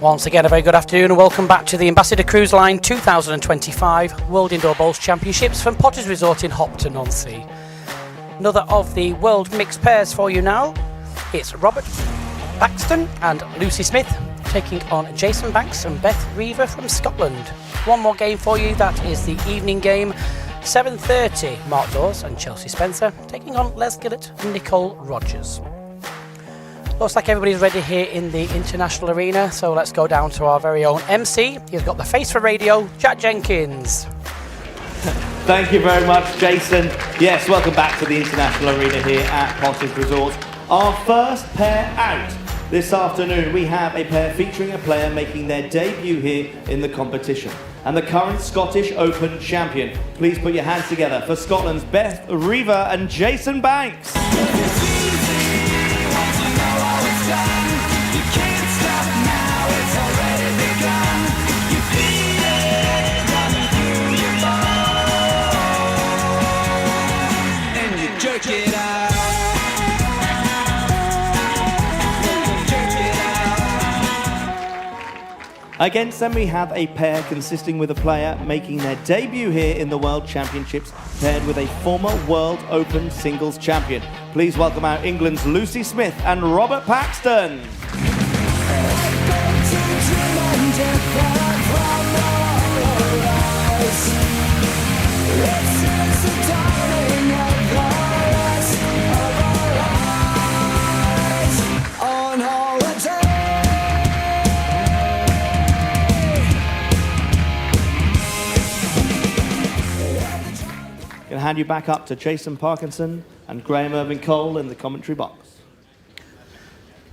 Once again, a very good afternoon and welcome back to the Ambassador Cruise Line 2025 World Indoor Bowls Championships from Potters Resort in Hopton-on-Sea. Another of the world mixed pairs for you now. It's Robert Paxton and Lucy Smith taking on Jason Banks and Beth Riva from Scotland. One more game for you, that is the evening game. 7:30, Mark Dawes and Chelsea Spencer taking on Les Gillett and Nicole Rogers. Looks like everybody's ready here in the International Arena, so let's go down to our very own MC. He's got the face for radio, Jack Jenkins. Thank you very much, Jason. Yes, welcome back to the International Arena here at Potters Resort. Our first pair out this afternoon. We have a pair featuring a player making their debut here in the competition, and the current Scottish Open champion. Please put your hands together for Scotland's Beth Riva and Jason Banks. Against them we have a pair consisting with a player making their debut here in the World Championships, paired with a former World Open singles champion. Please welcome out England's Lucy Smith and Robert Paxton. Going to hand you back up to Jason Parkinson and Graham Irving Cole in the commentary box.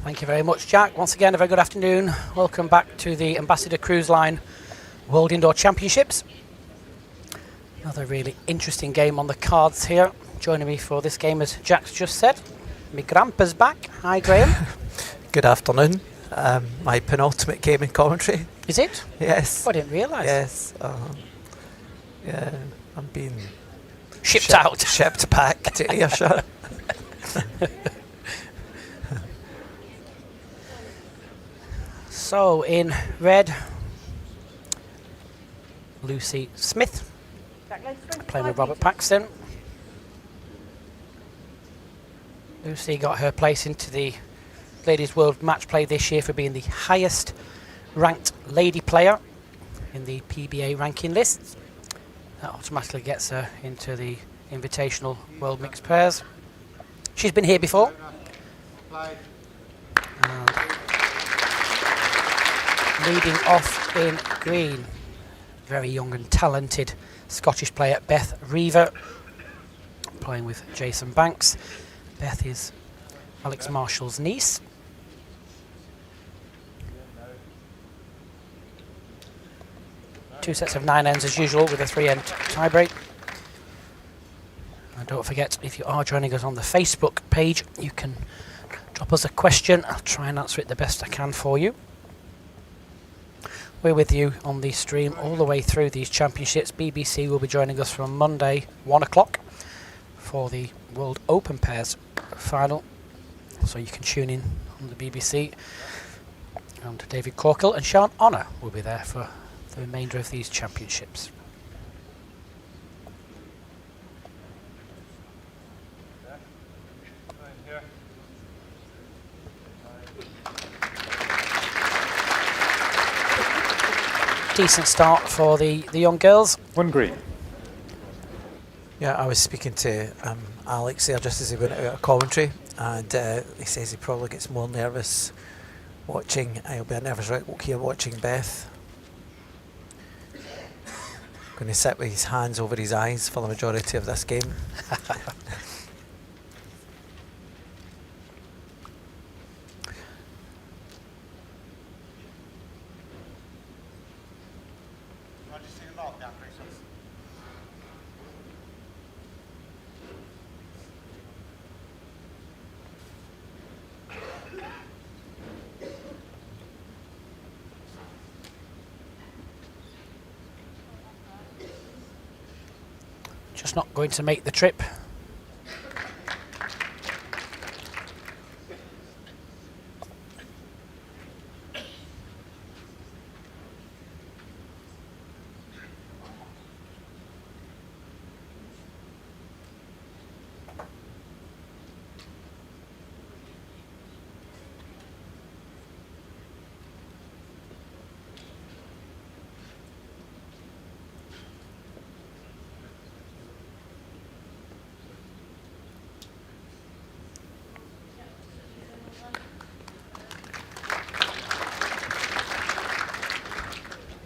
Thank you very much, Jack. Once again, a very good afternoon. Welcome back to the Ambassador Cruise Line World Indoor Championships. Another really interesting game on the cards here. Joining me for this game, as Jack's just said, my grandpa's back. Hi, Graham. Good afternoon. My penultimate game in commentary. Is it? Yes. Oh, I didn't realise. Yes. Yeah, I'm being shipped back to Ayrshire. So in red, Lucy Smith playing with Robert Paxton. Lucy got her place into the Ladies World Match Play this year for being the highest ranked lady player in the PBA ranking lists. That automatically gets her into the Invitational World Mixed Pairs. She's been here before. And leading off in green, very young and talented Scottish player Beth Riva, playing with Jason Banks. Beth is Alex Marshall's niece. Two sets of 9 ends as usual with a 3-end tiebreak. And don't forget, if you are joining us on the Facebook page, you can drop us a question. I'll try and answer it the best I can for you. We're with you on the stream all the way through these championships. BBC will be joining us from Monday, 1 o'clock, for the World Open Pairs final. So you can tune in on the BBC. And David Corkill and Sean Honor will be there for the remainder of these championships. Decent start for the young girls. One green. Yeah, I was speaking to Alex there just as he went out of commentary, and he says he probably gets more nervous watching. He'll be a nervous wreck here watching Beth. Going to sit with his hands over his eyes for the majority of this game. Just not going to make the trip.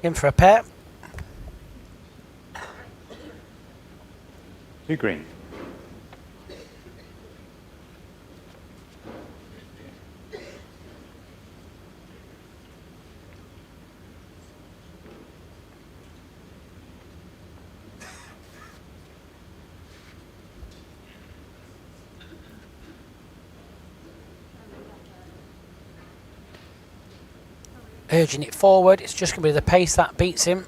In for a pair. 2 green. Urging it forward. It's just going to be the pace that beats him.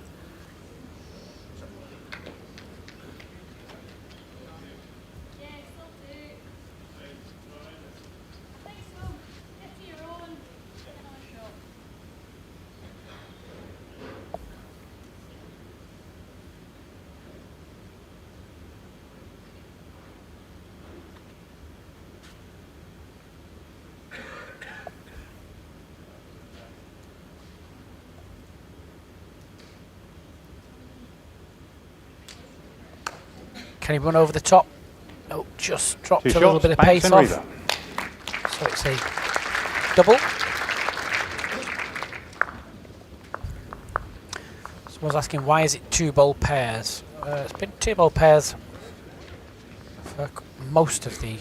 Can he run over the top? Oh, just dropped 2 a little shots, bit of pace Paxton, off. Riva. So it's a double. Someone's asking why is it 2 bowl pairs? It's been 2 bowl pairs for most of the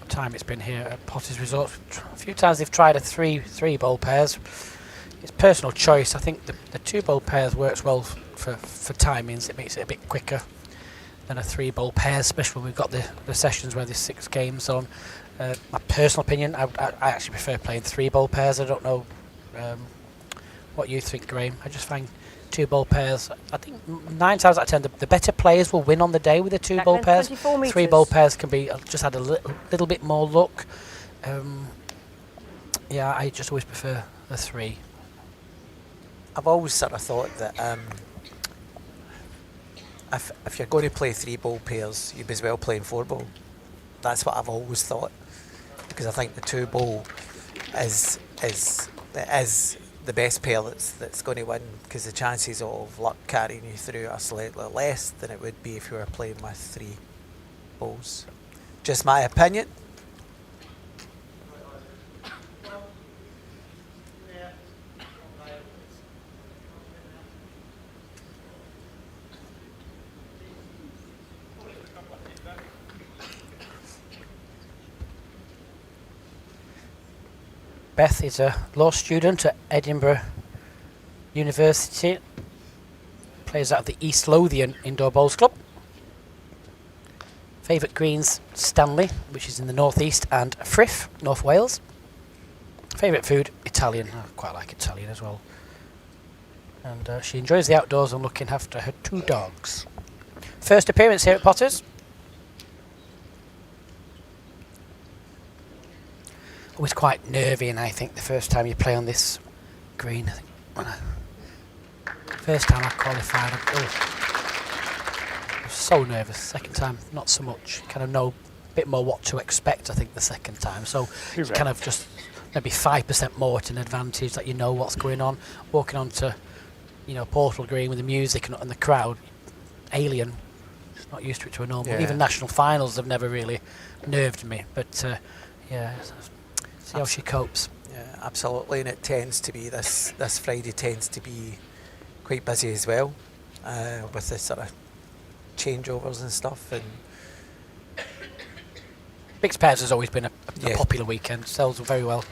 time it's been here at Potter's Resort. A few times they've tried a three bowl pairs. It's personal choice. I think the 2 bowl pairs works well for timings. It makes it a bit quicker than a 3 bowl pair, especially when we've got the sessions where there's 6 games on. My personal opinion, I actually prefer playing 3 bowl pairs. I don't know what you think, Graham. I just find 2 bowl pairs, I think 9 times out of 10 the better players will win on the day with the 2 bowl pairs. 3 bowl pairs can be just add a little bit more luck. Yeah, I just always prefer the 3. I've always sort of thought that if you're going to play 3 bowl pairs, you'd be as well playing 4 bowl. That's what I've always thought, because I think the 2 bowl is the best pair that's going to win, because the chances of luck carrying you through are slightly less than it would be if you were playing with 3 bowls. Just my opinion. Beth is a law student at Edinburgh University. Plays out of the East Lothian Indoor Bowls Club. Favourite greens, Stanley, which is in the northeast, and Frith, North Wales. Favourite food, Italian. I quite like Italian as well. And she enjoys the outdoors and looking after her 2 dogs. First appearance here at Potters. Always quite nervy, and I think the first time you play on this green, I think first time I qualified, I was so nervous. Second time, not so much. Kind of know a bit more what to expect, I think, the second time. So it's kind of just maybe 5% more at an advantage, that you know what's going on. Walking onto, Portal Green with the music and the crowd, alien. Not used to it to a normal. Even national finals have never really nerved me. But yeah. See how she copes. Yeah, absolutely, and it tends to be this Friday tends to be quite busy as well, with the sort of changeovers and stuff. And Mixed pairs has always been a popular weekend. Sells very well.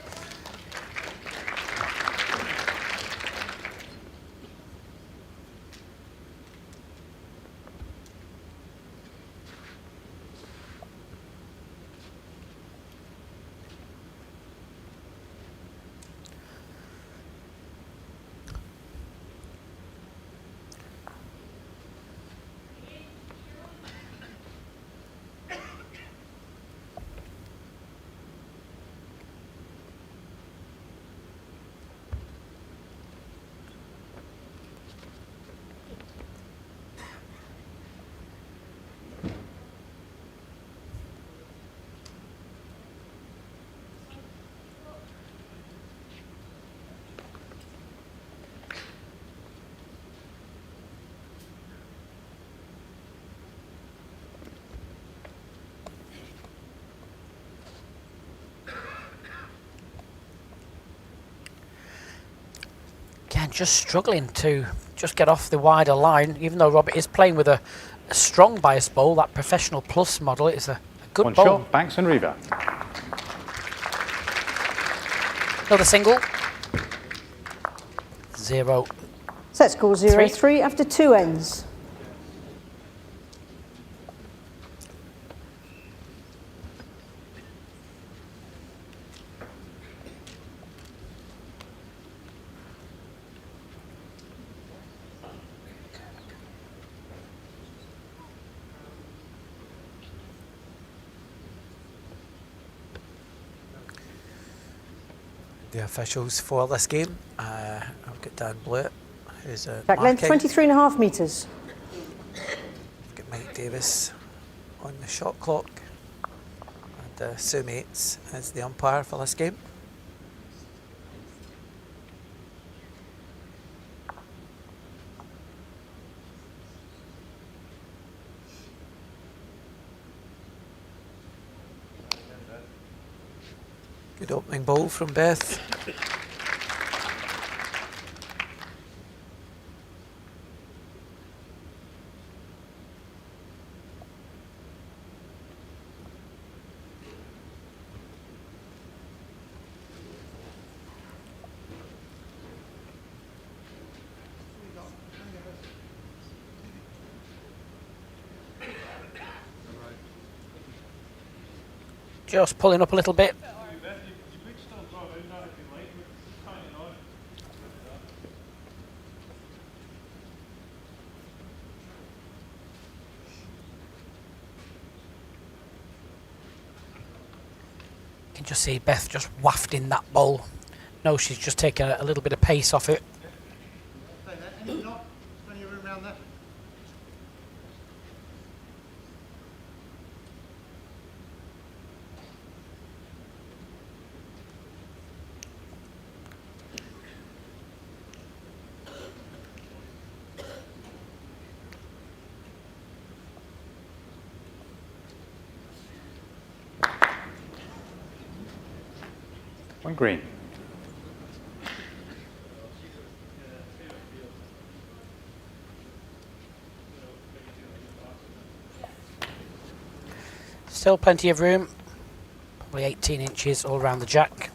and just struggling to just get off the wider line, even though Robert is playing with a strong bias bowl. That Professional Plus model is a good One bowl. shot, Paxton, Riva. Another single. 0. Set score 0-3 after 2 ends. The officials for this game, I've got Dan Blewett, who's a Track length 23.5 metres. I've got Mike Davis on the shot clock, and Sue Mates is the umpire for this game. Good opening ball from Beth. Just pulling up a little bit. You can just see Beth just wafting that bowl. No, she's just taking a little bit of pace off it. One green. Still plenty of room. Probably 18 inches all around the jack.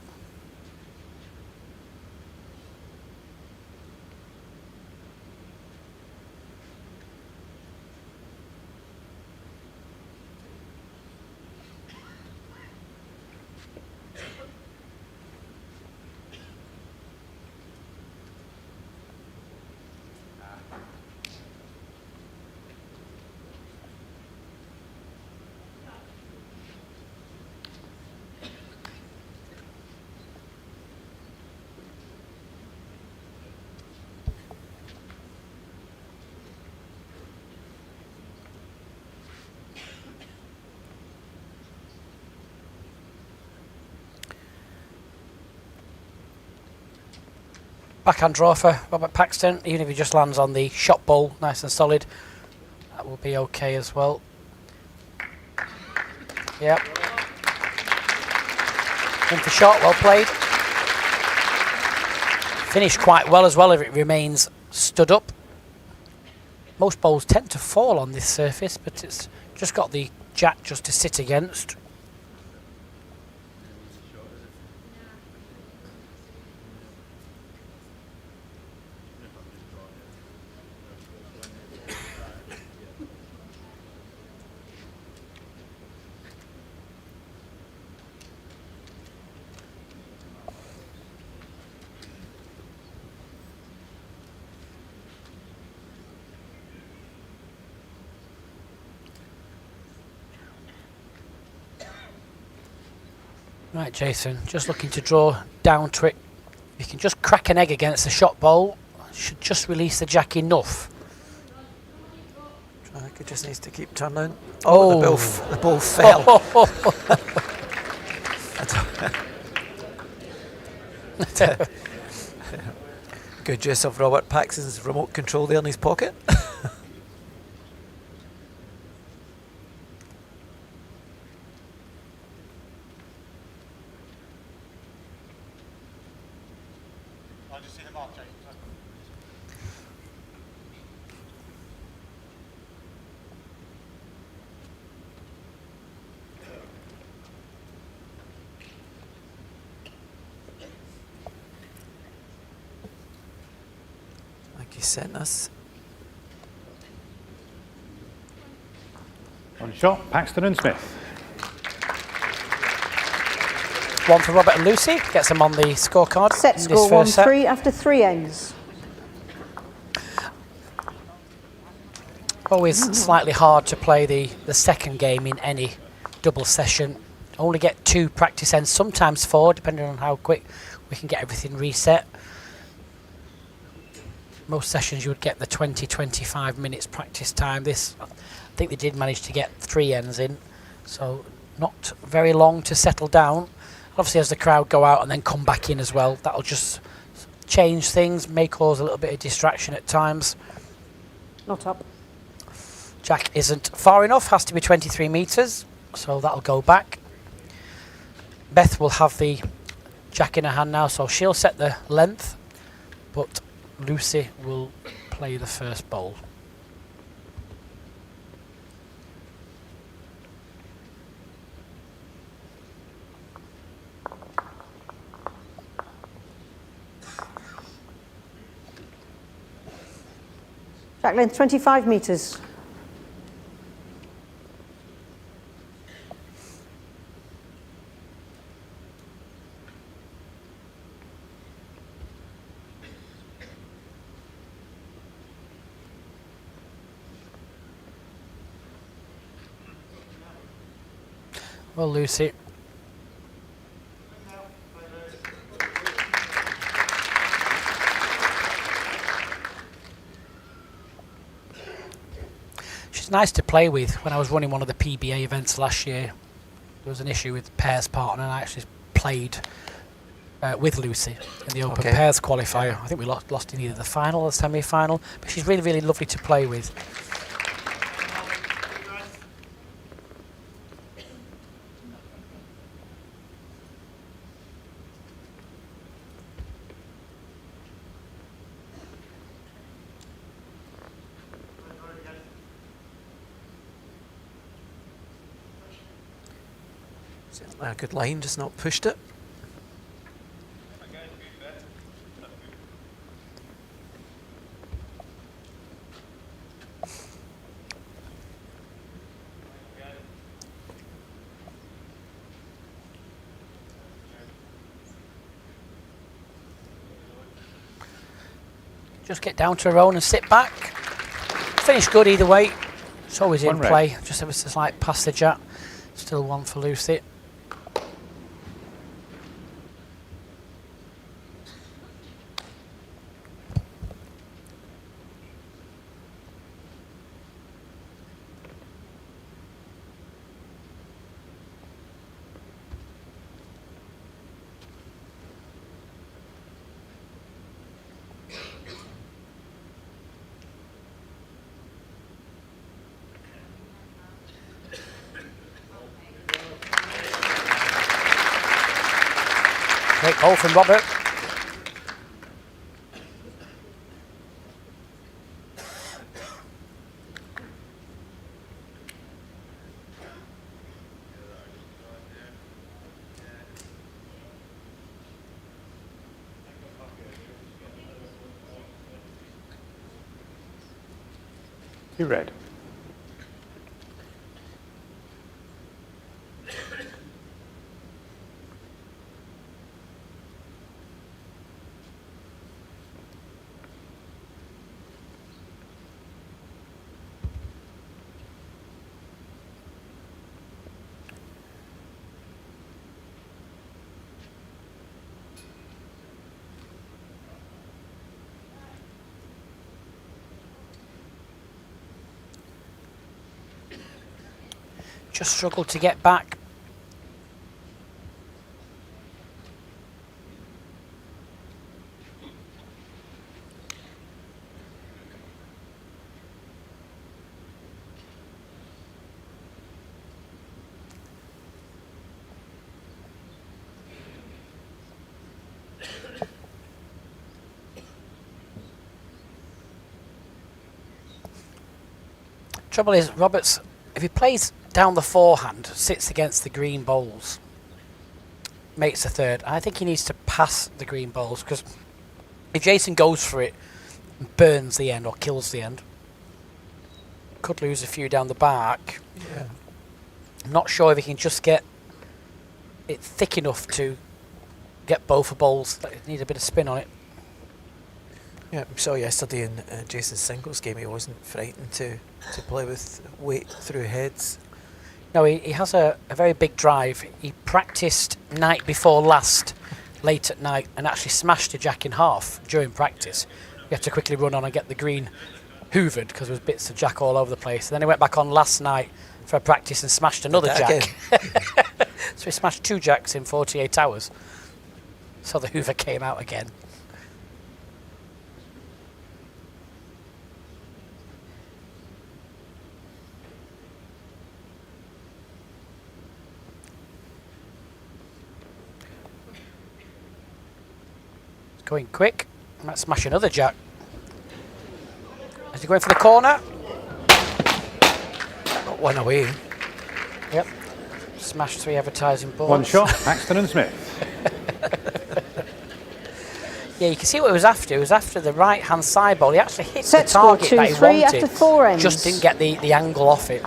Backhand draw for Robert Paxton, even if he just lands on the shot bowl nice and solid, that will be okay as well. Yep. In for shot, well played. Finished quite well as well if it remains stood up. Most bowls tend to fall on this surface, but it's just got the jack just to sit against. Right, Jason, just looking to draw down to it. You can just crack an egg against the shot bowl. Should just release the jack enough. I think it just needs to keep turning. Oh, the ball fell. Good use of Robert Paxton's remote control there in his pocket. you sent us. On shot, Paxton and Smith. One for Robert and Lucy. Gets them on the scorecard. Set in score this first set. 1-3 after 3 ends. Always slightly hard to play the second game in any double session. Only get 2 practice ends, sometimes 4, depending on how quick we can get everything reset. Most sessions you would get the 20-25 minutes practice time. This, I think they did manage to get 3 ends in, so not very long to settle down. Obviously as the crowd go out and then come back in as well, that'll just change things, may cause a little bit of distraction at times. Not up. Jack isn't far enough, has to be 23 metres, so that'll go back. Beth will have the jack in her hand now, so she'll set the length, but Lucy will play the first bowl. Jack length 25 metres. Well, Lucy. She's nice to play with. When I was running one of the PBA events last year, there was an issue with pairs partner, and I actually played with Lucy in the Open Pairs qualifier. I think we lost in either the final or the semi-final, but she's really, really lovely to play with. A good line, just not pushed it. Just get down to her own and sit back. Finish good either way. It's always in One red. play. Just ever so slight passage at. Still one for Lucy. Great goal from Robert. You red. Just struggled to get back. Trouble is, Roberts, if he plays down the forehand, sits against the green bowls, makes a third. I think he needs to pass the green bowls, because if Jason goes for it burns the end or kills the end. Could lose a few down the back. Yeah. I'm not sure if he can just get it thick enough to get both of bowls. It needs a bit of spin on it. Yeah, we saw yesterday in Jason's singles game he wasn't frightened to play with weight through heads. No, he has a very big drive. He practiced night before last, late at night, and actually smashed the jack in half during practice. You had to quickly run on and get the green hoovered because there was bits of jack all over the place. And then he went back on last night for a practice and smashed another jack. So he smashed 2 jacks in 48 hours. So the hoover came out again. Going quick. Might smash another jack. Is he going for the corner? Got one away. Yep. Smash 3 advertising boards. One shot, Paxton and Smith. Yeah, you can see what he was after. He was after the right-hand side ball. He actually hit Set the score target that he 2-3 wanted. after 4 ends. Just didn't get the angle off it.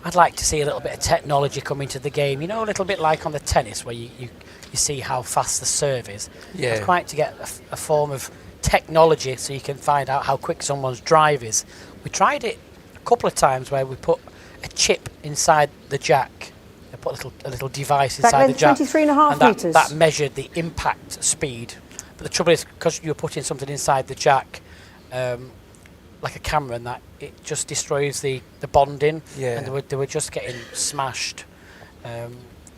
I'd like to see a little bit of technology come into the game. You know, a little bit like on the tennis where you see how fast the serve is. Yeah. I'd quite to get a form of technology so you can find out how quick someone's drive is. We tried it a couple of times where we put a chip inside the jack. They put a little device Back inside the length jack. 23.5 and metres. that measured the impact speed. But the trouble is, because you're putting something inside the jack, like a camera, and that it just destroys the bonding. Yeah. And they were just getting smashed. But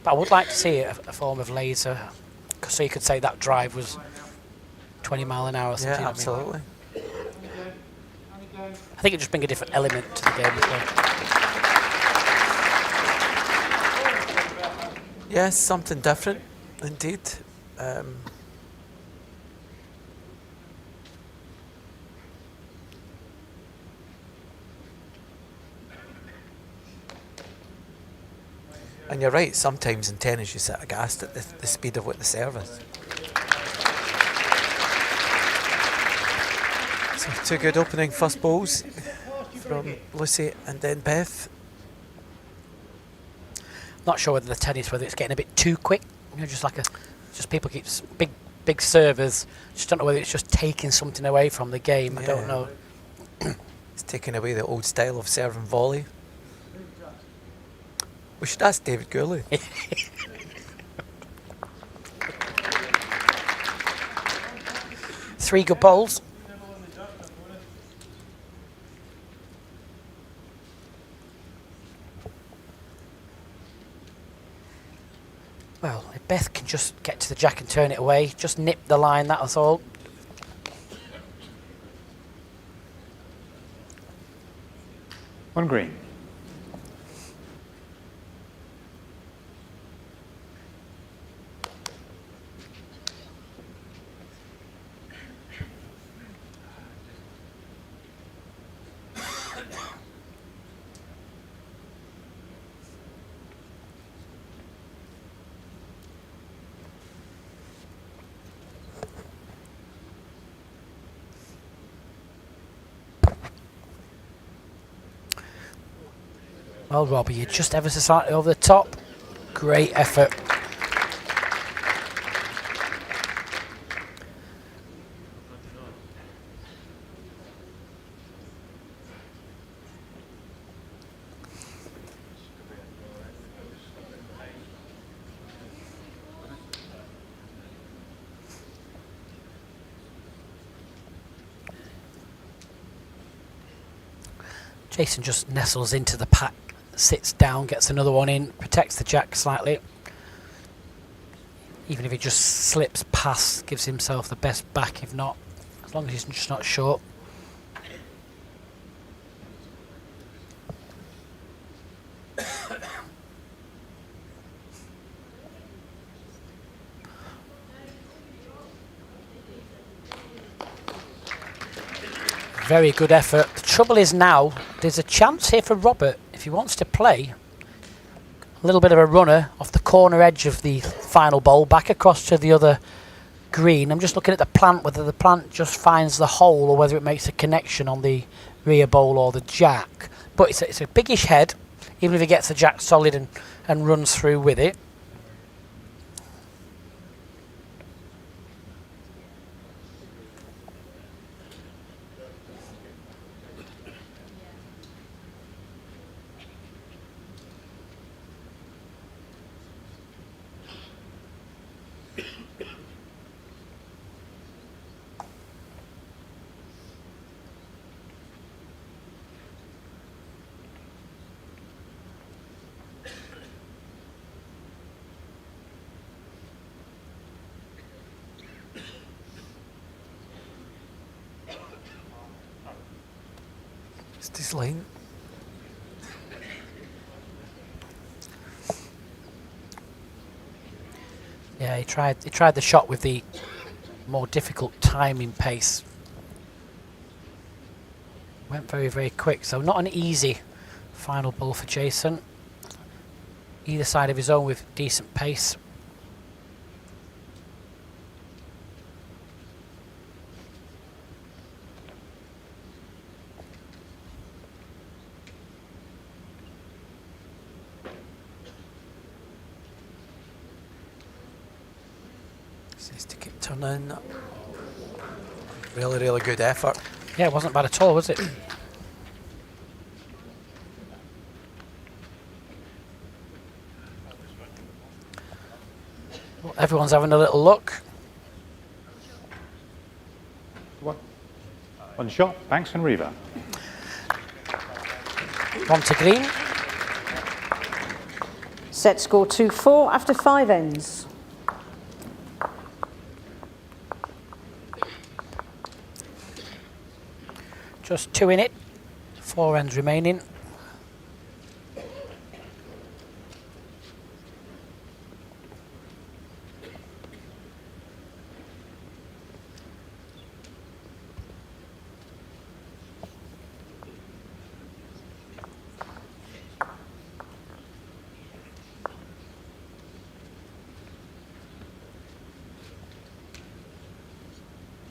I would like to see a form of laser, so you could say that drive was 20 mile an hour or something. Yeah, I mean. absolutely. I think it just brings a different element to the game as well. Yes, something different, indeed. And you're right, sometimes in tennis you sit aghast at the speed of what the serve is. So 2 good opening first balls from Lucy and then Beth. Not sure whether the tennis, whether it's getting a bit too quick. You know, just people keep big servers. Just don't know whether it's just taking something away from the game. I don't know. It's taking away the old style of serve and volley. We should ask David Gourley. 3 good bowls. Well, if Beth can just get to the jack and turn it away, just nip the line, that was all. One green. Well, Robbie, you're just ever so slightly over the top. Great effort. Jason just nestles into the pack, sits down, gets another one in, protects the jack slightly. Even if he just slips past, gives himself the best back, if not, as long as he's just not short. Very good effort. The trouble is now, there's a chance here for Robert, if he wants to play, A little bit of a runner off the corner edge of the final bowl, back across to the other green. I'm just looking at the plant, whether the plant just finds the hole or whether it makes a connection on the rear bowl or the jack. But it's a biggish head, even if he gets the jack solid and runs through with it. It's this line. Yeah, he tried the shot with the more difficult timing pace. Went very, very quick, so not an easy final ball for Jason. Either side of his own with decent pace. Says to keep turning. Really, really good effort. Yeah, it wasn't bad at all, was it? Well, everyone's having a little look. One shot, Paxton, Riva. On to green. Set score 2-4 after 5 ends. Just 2 in it. 4 ends remaining.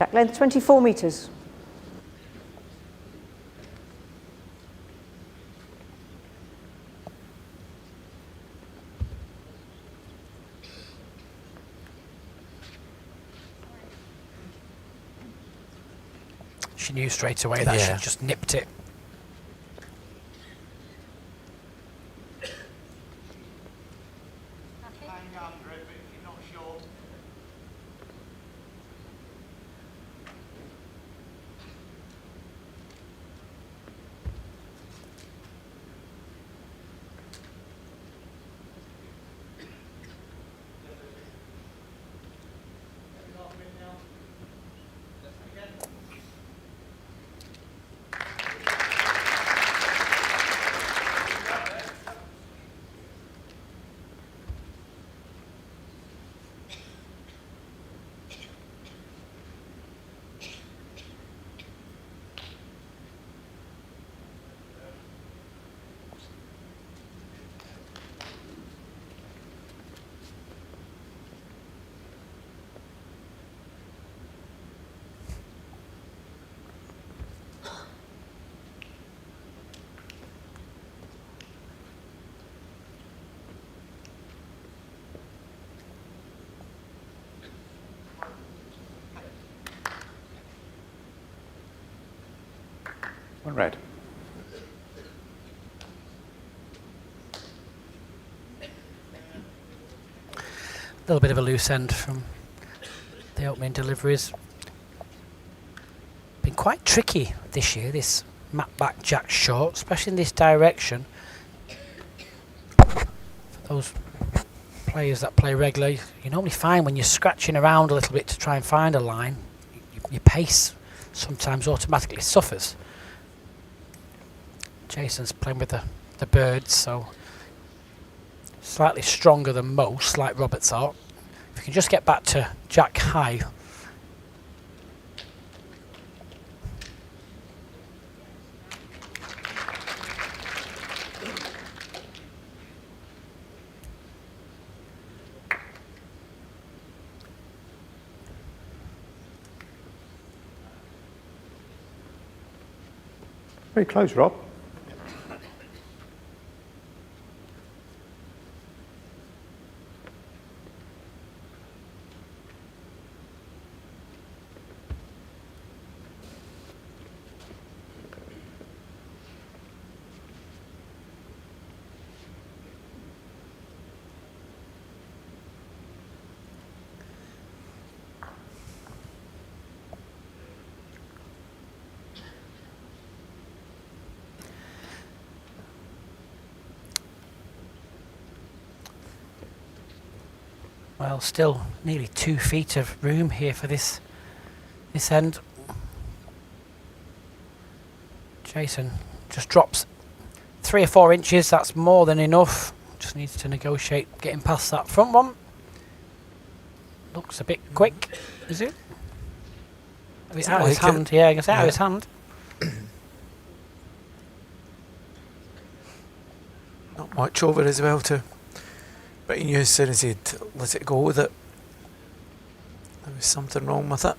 Jack length 24 metres. She knew straight away that Yeah. she just nipped it. One red. A little bit of a loose end from the opening deliveries. Been quite tricky this year, this map back jack short, especially in this direction. For those players that play regularly, you normally find when you're scratching around a little bit to try and find a line, your pace sometimes automatically suffers. Jason's playing with the birds, so slightly stronger than most, like Roberts are. If you can just get back to jack high. Very close, Rob. Well, still nearly 2 feet of room here for this end. Jason just drops 3 or 4 inches. That's more than enough. Just needs to negotiate getting past that front one. Looks a bit quick, is it? It's out of his hand. Yeah, I guess out of his hand. Not much over as well too. But he knew as soon as he'd let it go with it, there was something wrong with it.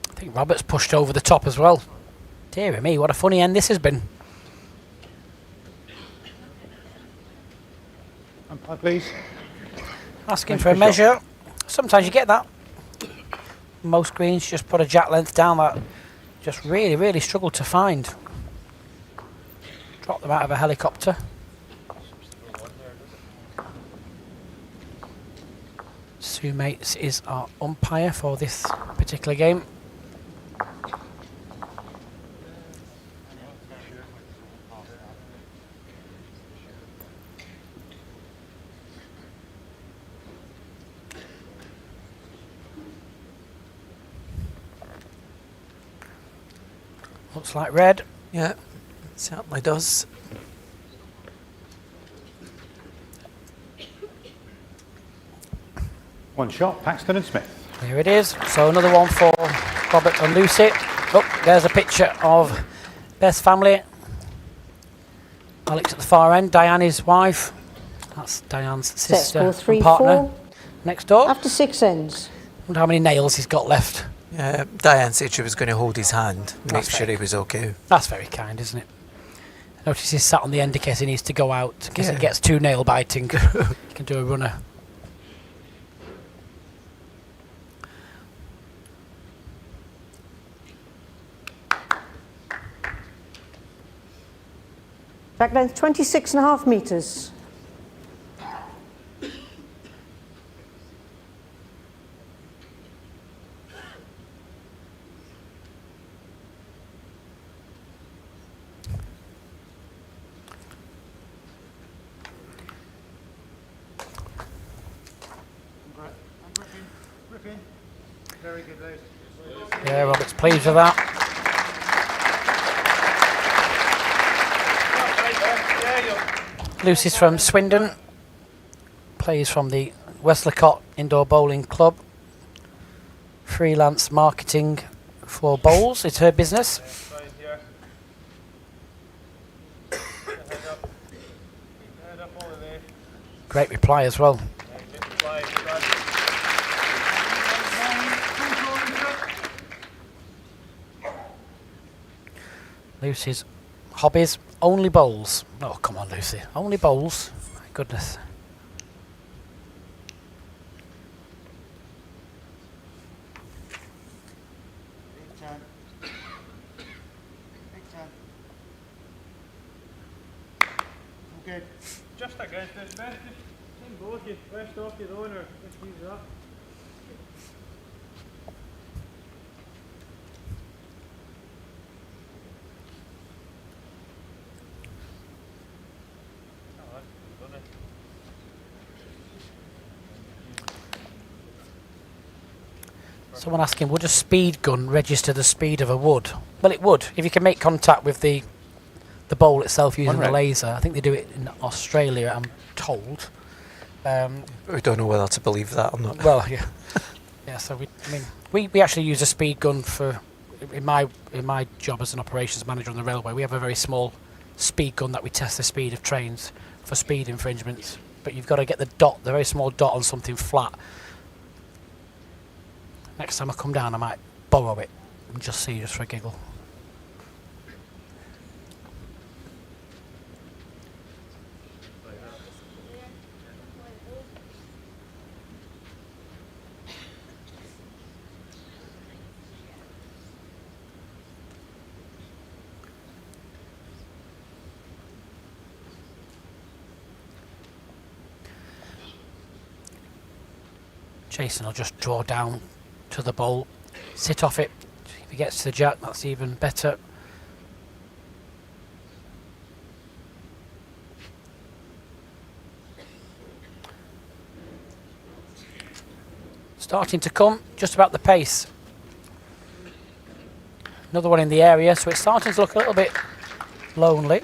I think Robert's pushed over the top as well. Dear me, what a funny end this has been. Umpire, please. Asking for a measure. Sometimes you get that. Most greens just put a jack length down that just really, really struggle to find. Drop them out of a helicopter. Sue Mates is our umpire for this particular game. Looks like red. Yeah, it certainly does. One shot, Paxton and Smith. Here it is. So another one for Robert and Lucy. Oh, there's a picture of Beth's family. Alex at the far end, Diane his wife. That's Diane's Set sister score and partner. 3-4. Next door. After 6 ends. Wonder how many nails he's got left. Diane said she was going to hold his hand, make That's sure fair. he was okay. That's very kind, isn't it? Notice he's sat on the end in case he needs to go out, in case it gets too nail biting. He can do a runner. Back length 26.5 metres. Yeah, Robert's pleased with that. Lucy's from Swindon. Plays from the Westlicott Indoor Bowling Club. Freelance marketing for bowls. It's her business. Great reply as well. Lucy's hobbies, only bowls. Oh, come on, Lucy. Only bowls. My goodness. Okay. Just against this best. Same both you. West off your own or just use up. Someone asking, would a speed gun register the speed of a wood? Well, it would. If you can make contact with the bowl itself using the laser. I think they do it in Australia, I'm told. We don't know whether to believe that or not. Well, yeah. Yeah, so we actually use a speed gun for in my job as an operations manager on the railway. We have a very small speed gun that we test the speed of trains for speed infringements. But you've got to get the very small dot on something flat. Next time I come down, I might borrow it and just see, just for a giggle. Jason will just draw down to the bowl, sit off it. If he gets to the jack, that's even better. Starting to come, just about the pace. Another one in the area, so it's starting to look a little bit lonely.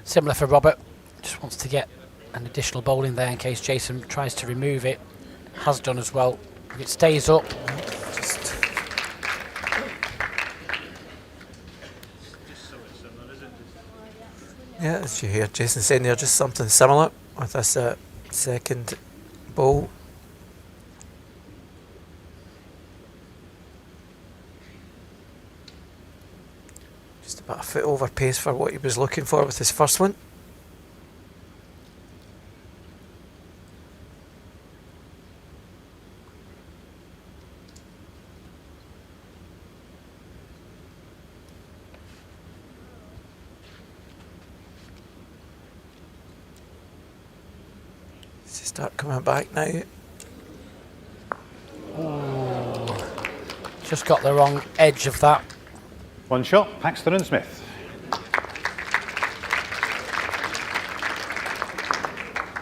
Similar for Robert, just wants to get an additional bowl in there in case Jason tries to remove it. Has done as well. If it stays up, Yeah, as you hear Jason saying there, just something similar with this second bowl. Just about a foot over pace for what he was looking for with his first one. Start coming back now. ooh, just got the wrong edge of that. One shot, Paxton and Smith.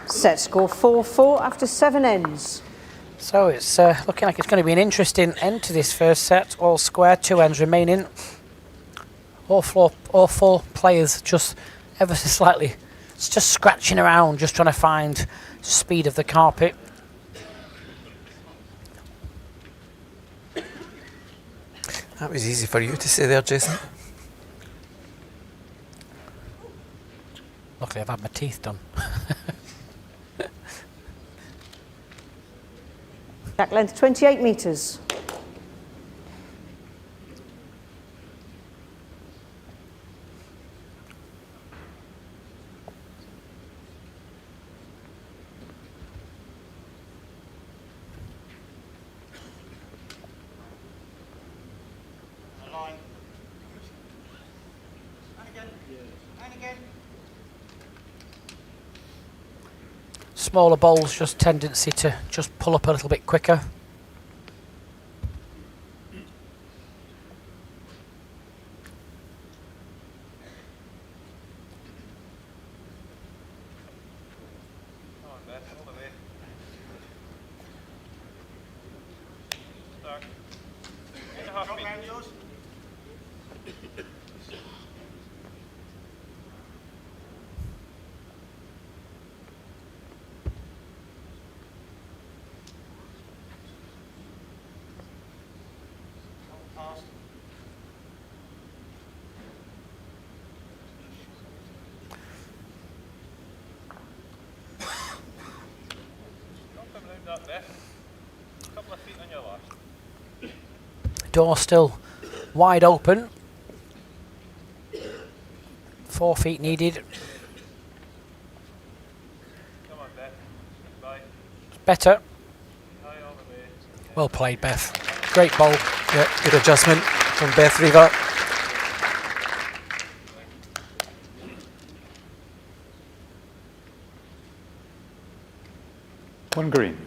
Set score 4-4 after 7 ends. So it's looking like it's going to be an interesting end to this first set. All square, 2 ends remaining. All four players just ever so slightly, it's just scratching around, just trying to find speed of the carpet. That was easy for you to say there, Jason. Luckily I've had my teeth done. Jack length 28 metres. Smaller bowls, just tendency to just pull up a little bit quicker. Door still wide open. 4 feet needed. Better. Well played, Beth. Great bowl. Yeah, good adjustment from Beth Riva. One green.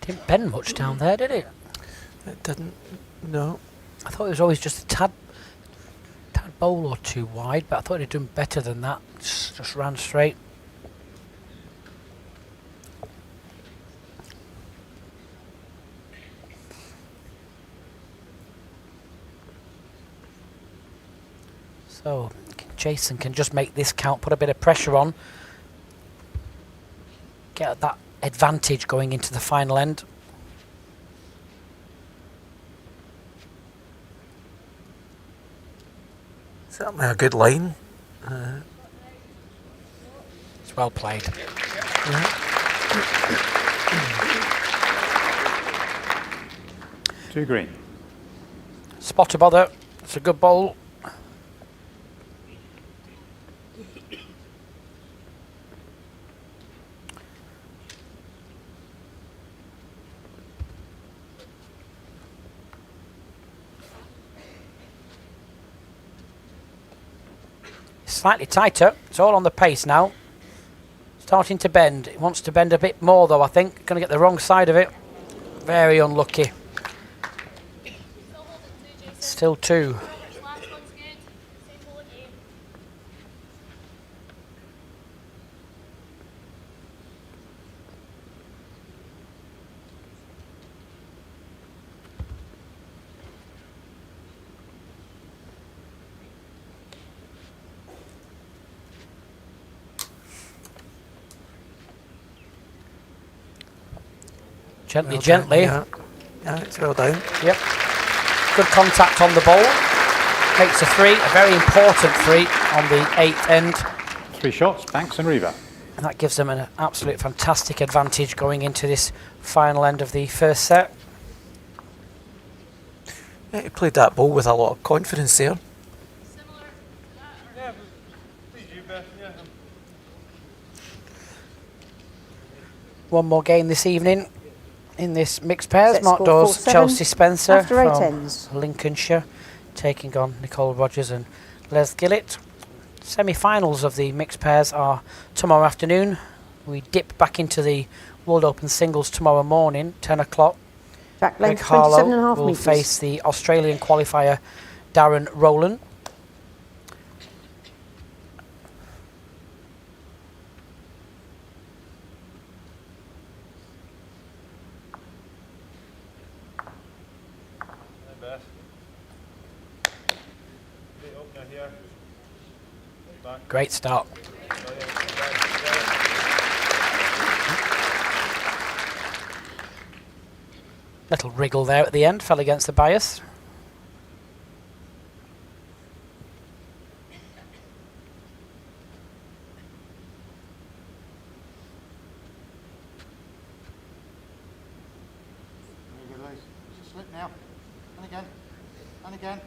Didn't bend much down there, did it? It didn't. No. I thought it was always just a tad bowl or two wide, but I thought it'd done better than that. Just ran straight. So Jason can just make this count, put a bit of pressure on, get that advantage going into the final end. Certainly a good line. It's well played. Two green. Spot a bother. It's a good bowl. Slightly tighter. It's all on the pace now. Starting to bend. It wants to bend a bit more though, I think. Going to get the wrong side of it. Very unlucky. Still two. Gently, Well gently. done, yeah, it's well down. Yep. Good contact on the bowl. Makes a three, a very important three on the 8th end. 3 shots, Paxton and Riva. And that gives them an absolute fantastic advantage going into this final end of the first set. Yeah, he played that ball with a lot of confidence there. Yeah, please you, Beth. Yeah. One more game this evening in this mixed pairs. Set Mark score Dawes, 4-7 Chelsea Spencer after 8 from ends. Lincolnshire, taking on Nicole Rogers and Les Gillett. Semi-finals of the mixed pairs are tomorrow afternoon. We dip back into the World Open singles tomorrow morning, 10 o'clock. Back Greg length Harlow 27.5 will metres. face the Australian qualifier Darren Rowland. Beth. Great opener here. Back. Great start. Little wriggle there at the end, fell against the bias. Just slip now. And again. And again.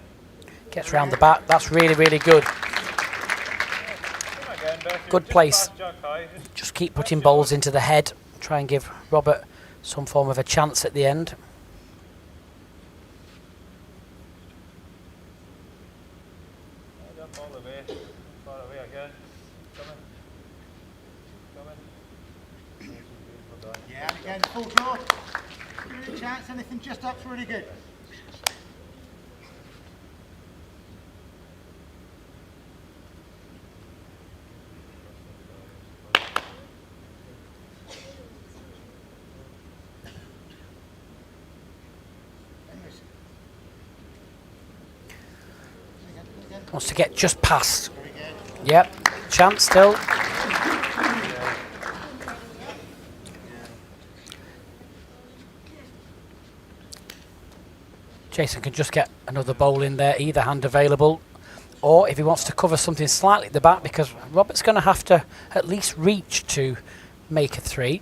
Gets round the back. That's really, really good. Come again, Beth. Good Just place. past Jack high. Just keep putting bowls into the head. Try and give Robert some form of a chance at the end. Up all the way. Far away again. Coming. Coming. Well done. Yeah, and again. Full draw. Give it a chance. Anything just up's really good. Anyways. Again. Wants to get just past. Yep. Chance still. Jason can just get another bowl in there, either hand available. Or if he wants to cover something slightly at the back, because Robert's going to have to at least reach to make a three.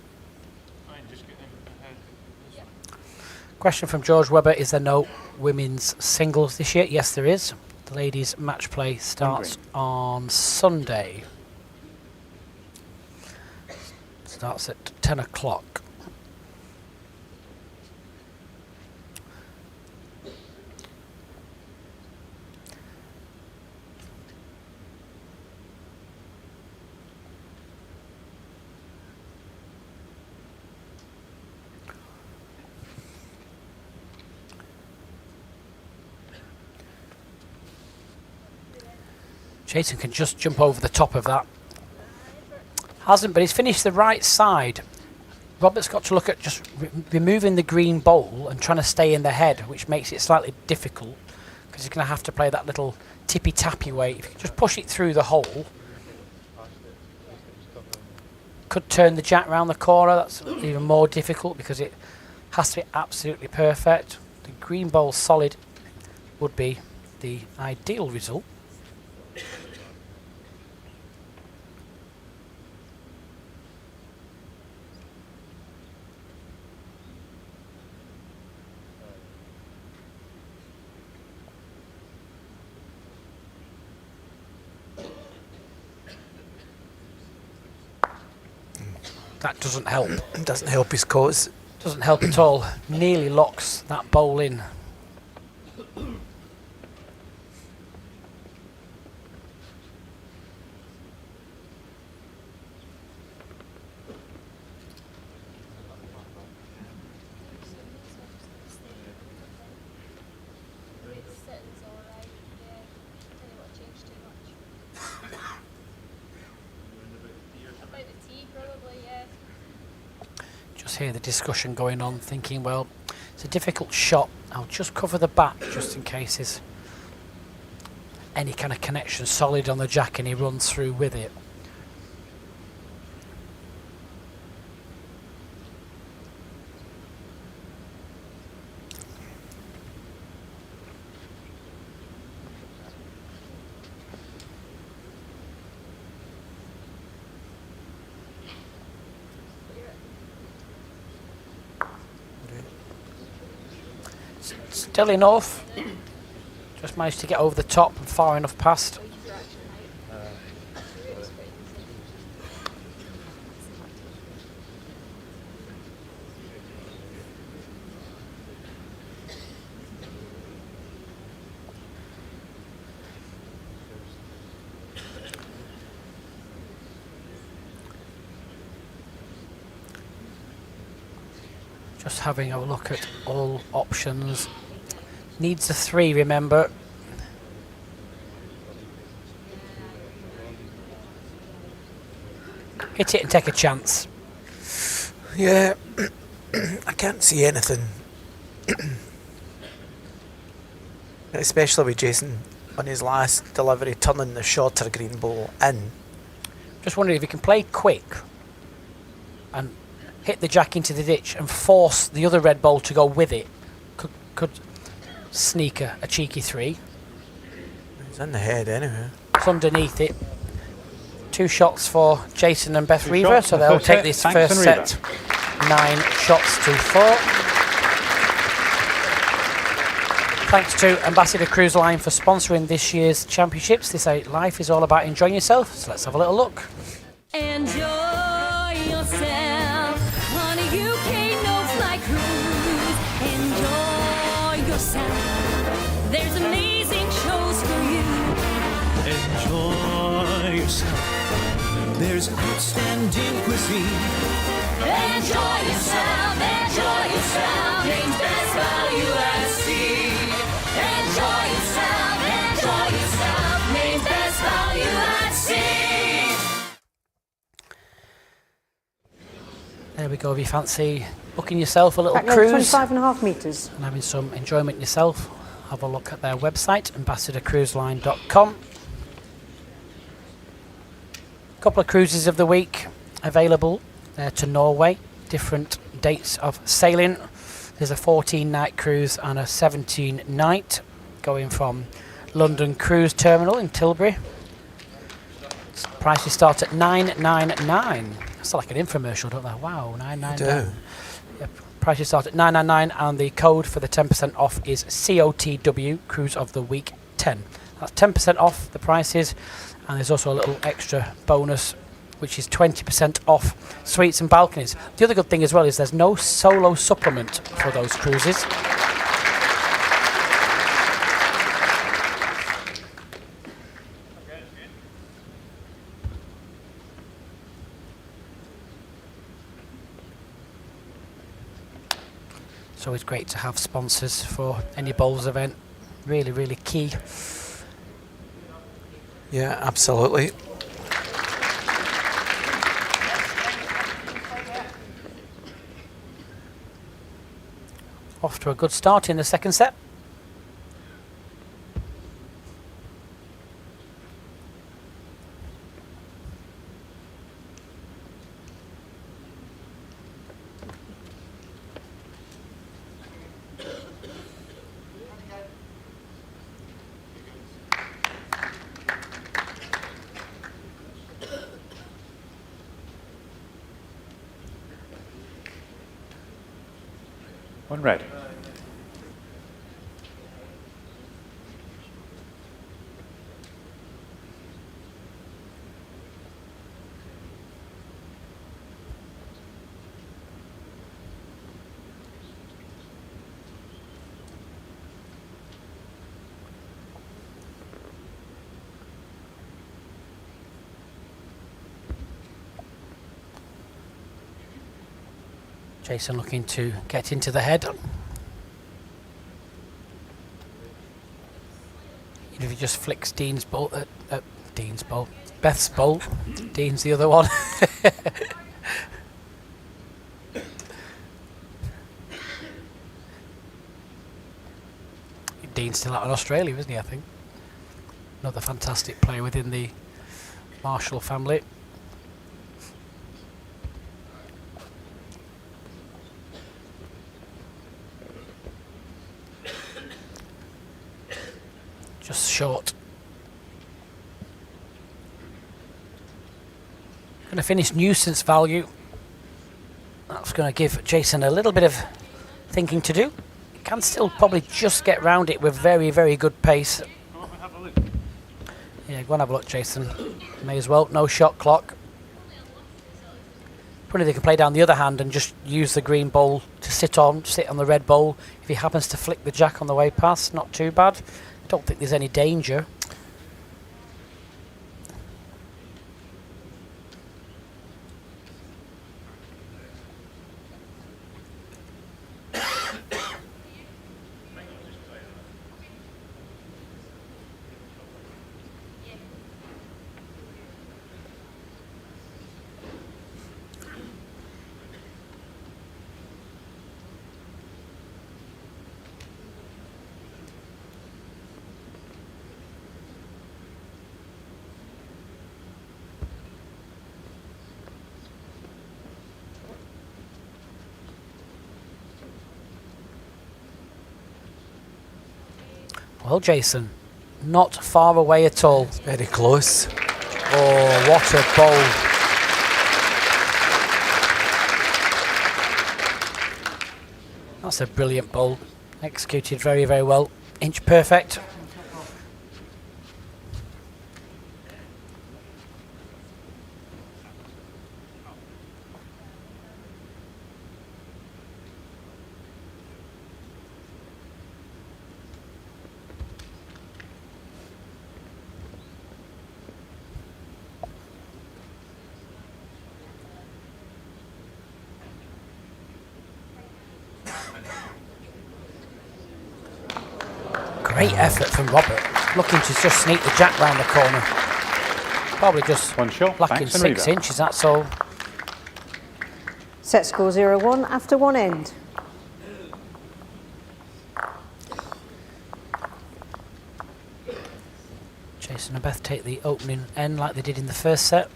Fine, just get them ahead. Question from George Webber, is there no women's singles this year? Yes, there is. The ladies' match play starts on Sunday. Starts at 10 o'clock. Jason can just jump over the top of that. Hasn't, but he's finished the right side. Robert's got to look at just removing the green bowl and trying to stay in the head, which makes it slightly difficult because he's going to have to play that little tippy-tappy way. If you can just push it through the hole. Could turn the jack round the corner. That's even more difficult because it has to be absolutely perfect. The green bowl solid would be the ideal result. That doesn't help. It doesn't help his cause. Doesn't help at all. Nearly locks that bowl in. Just hear the discussion going on, thinking, well, it's a difficult shot. I'll just cover the back just in case there's any kind of connection solid on the jack and he runs through with it. Still enough. Just managed to get over the top and far enough past. Just having a look at all options. Needs a 3, remember. Hit it and take a chance. Yeah, I can't see anything. Especially with Jason on his last delivery turning the shorter green ball in. Just wondering if he can play quick and hit the jack into the ditch and force the other red ball to go with it. Could sneak a cheeky 3. He's in the head anyway. It's underneath it. 2 shots for Jason and Beth Two Riva, shots so in the they'll first take set, this Paxton first Riva. set 9 shots to 4. Thanks to Ambassador Cruise Line for sponsoring this year's championships. This life is all about enjoying yourself, so let's have a little look. Enjoy yourself on a UK no-fly cruise. Enjoy yourself. There's amazing shows for you. Enjoy yourself. There's outstanding cuisine. Enjoy yourself. Enjoy yourself. Name's Best Value at Sea. Enjoy yourself. Enjoy yourself. Name's Best Value at Sea. There we go, if you fancy booking yourself a little Back length cruise 25.5 metres. and having some enjoyment yourself, have a look at their website, ambassadorcruiseline.com. A couple of cruises of the week available to Norway, different dates of sailing. There's a 14-night cruise and a 17-night going from London Cruise Terminal in Tilbury. Prices start at $999. That's like an infomercial, don't they? Wow, $999. Yep. Prices start at $999, and the code for the 10% off is COTW, Cruise of the Week 10. That's 10% off the prices, and there's also a little extra bonus, which is 20% off suites and balconies. The other good thing as well is there's no solo supplement for those cruises. It's always great to have sponsors for any bowls event. Really, really key. Yeah, absolutely. Off to a good start in the second set. One red. Jason looking to get into the head. If he just flicks Dean's bolt, Dean's bolt, Beth's bolt, Dean's the other one. Dean's still out in Australia, isn't he, I think? Another fantastic player within the Marshall family. Just short. Going to finish nuisance value. That's going to give Jason a little bit of thinking to do. He can still probably just get round it with very, very good pace. Go up and have a look. Yeah, go and have a look, Jason. May as well. No shot clock. Probably they can play down the other hand and just use the green bowl to sit on the red bowl. If he happens to flick the jack on the way past, not too bad. Don't think there's any danger. Well, Jason, not far away at all. It's very close. Oh, what a bowl. That's a brilliant bowl. Executed very, very well. Inch perfect. Great effort from Robert, looking to just sneak the jack round the corner. Probably just One shot, lacking Paxton, 6 Riva. inches, that's all. Set score 0-1 after one end. Jason and Beth take the opening end like they did in the first set.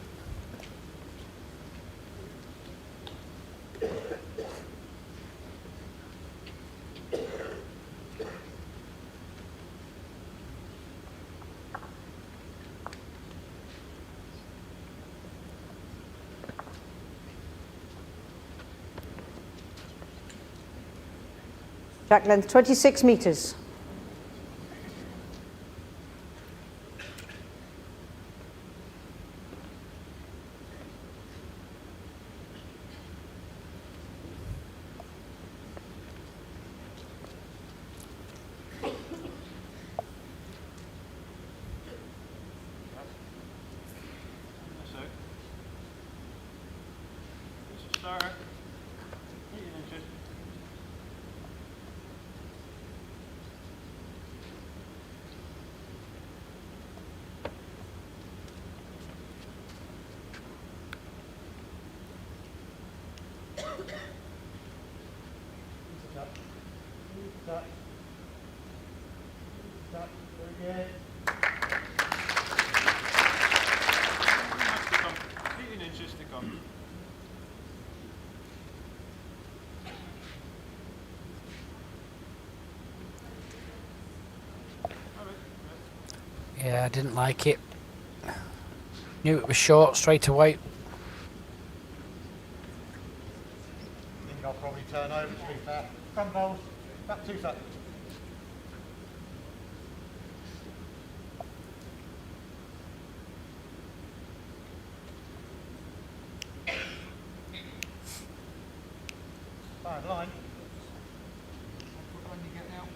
Jack length 26 metres. It's a starter. 18 inches. That. Very good. 18 inches to come. Yeah, I didn't like it. Knew it was short straight away. I think I'll probably turn over to be fair. Front bowls, back 2 seconds. Bad line. When you get out.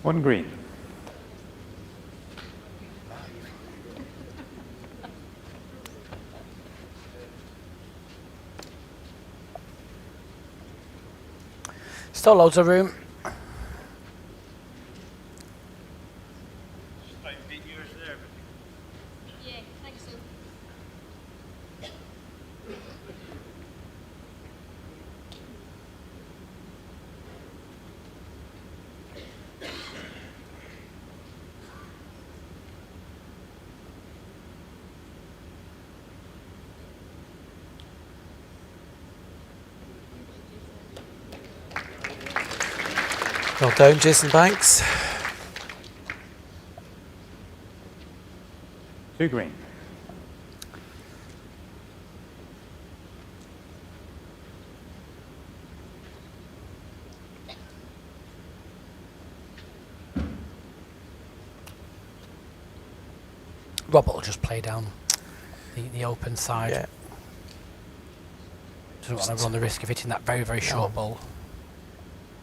One green. Still loads of room. Straight beat yours there. Yeah, thanks so. Well done, Jason Banks. 2 green. Robert will just play down the open side. Yeah. Doesn't want to run the risk of hitting that very, very short ball.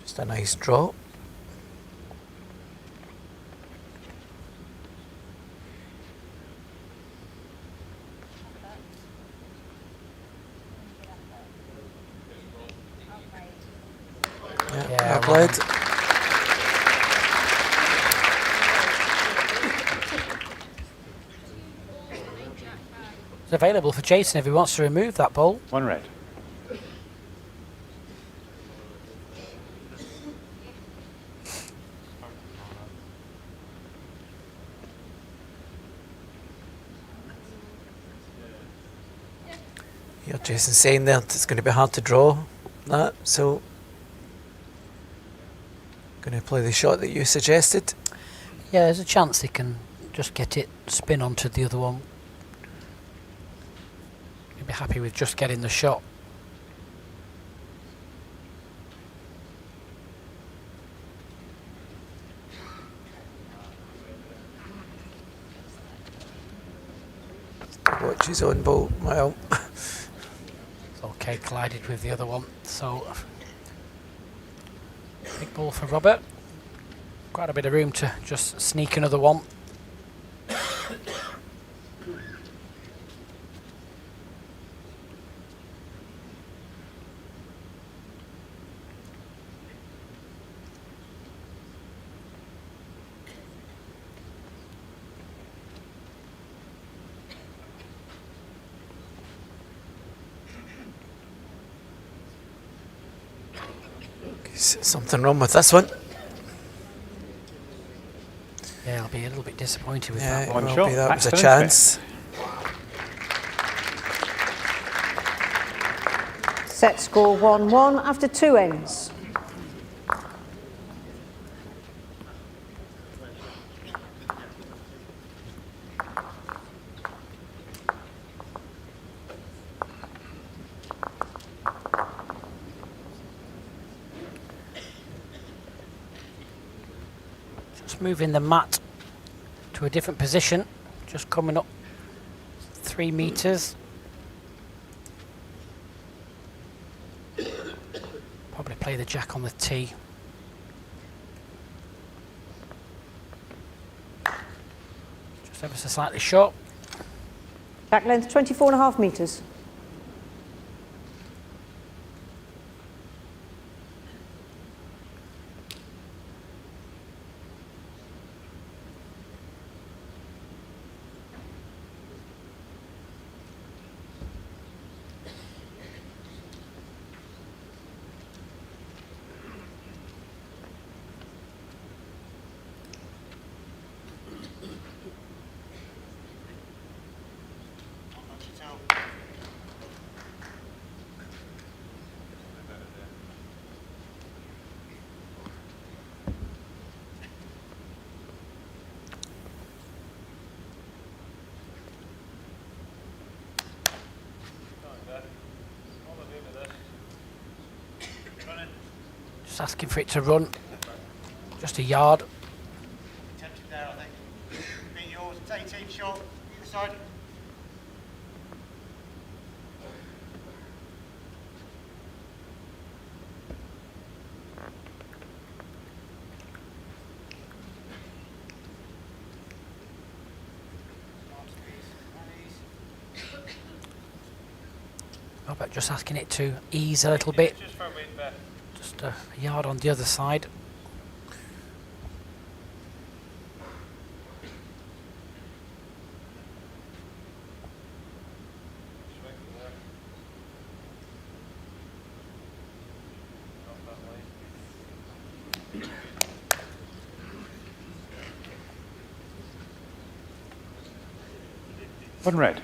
Just a nice draw. Yeah, well played. It's available for Jason if he wants to remove that ball. 1 red. Yeah, Jason's saying that it's going to be hard to draw that, so going to play the shot that you suggested. Yeah, there's a chance he can just get it spin onto the other one. He'd be happy with just getting the shot. Watch his own ball. Well, It's okay, collided with the other one. So, big ball for Robert. Quite a bit of room to just sneak another one. something wrong with this one. Yeah, I'll be a little bit disappointed with Yeah, that it one. One will shot, be. That was a Paxton, chance. Set score 1-1 after 2 ends. Just moving the mat to a different position. Just coming up 3 meters. Probably play the jack on the tee. Just ever so slightly short. Back length 24.5 metres. Just asking for it to run. Just a yard. Tempted there, I think. Be yours. It's 18 short. Either side. Robert just asking it to ease a little bit. Just for a win, Beth. Just a yard on the other side. Swing there. Off that line. One red.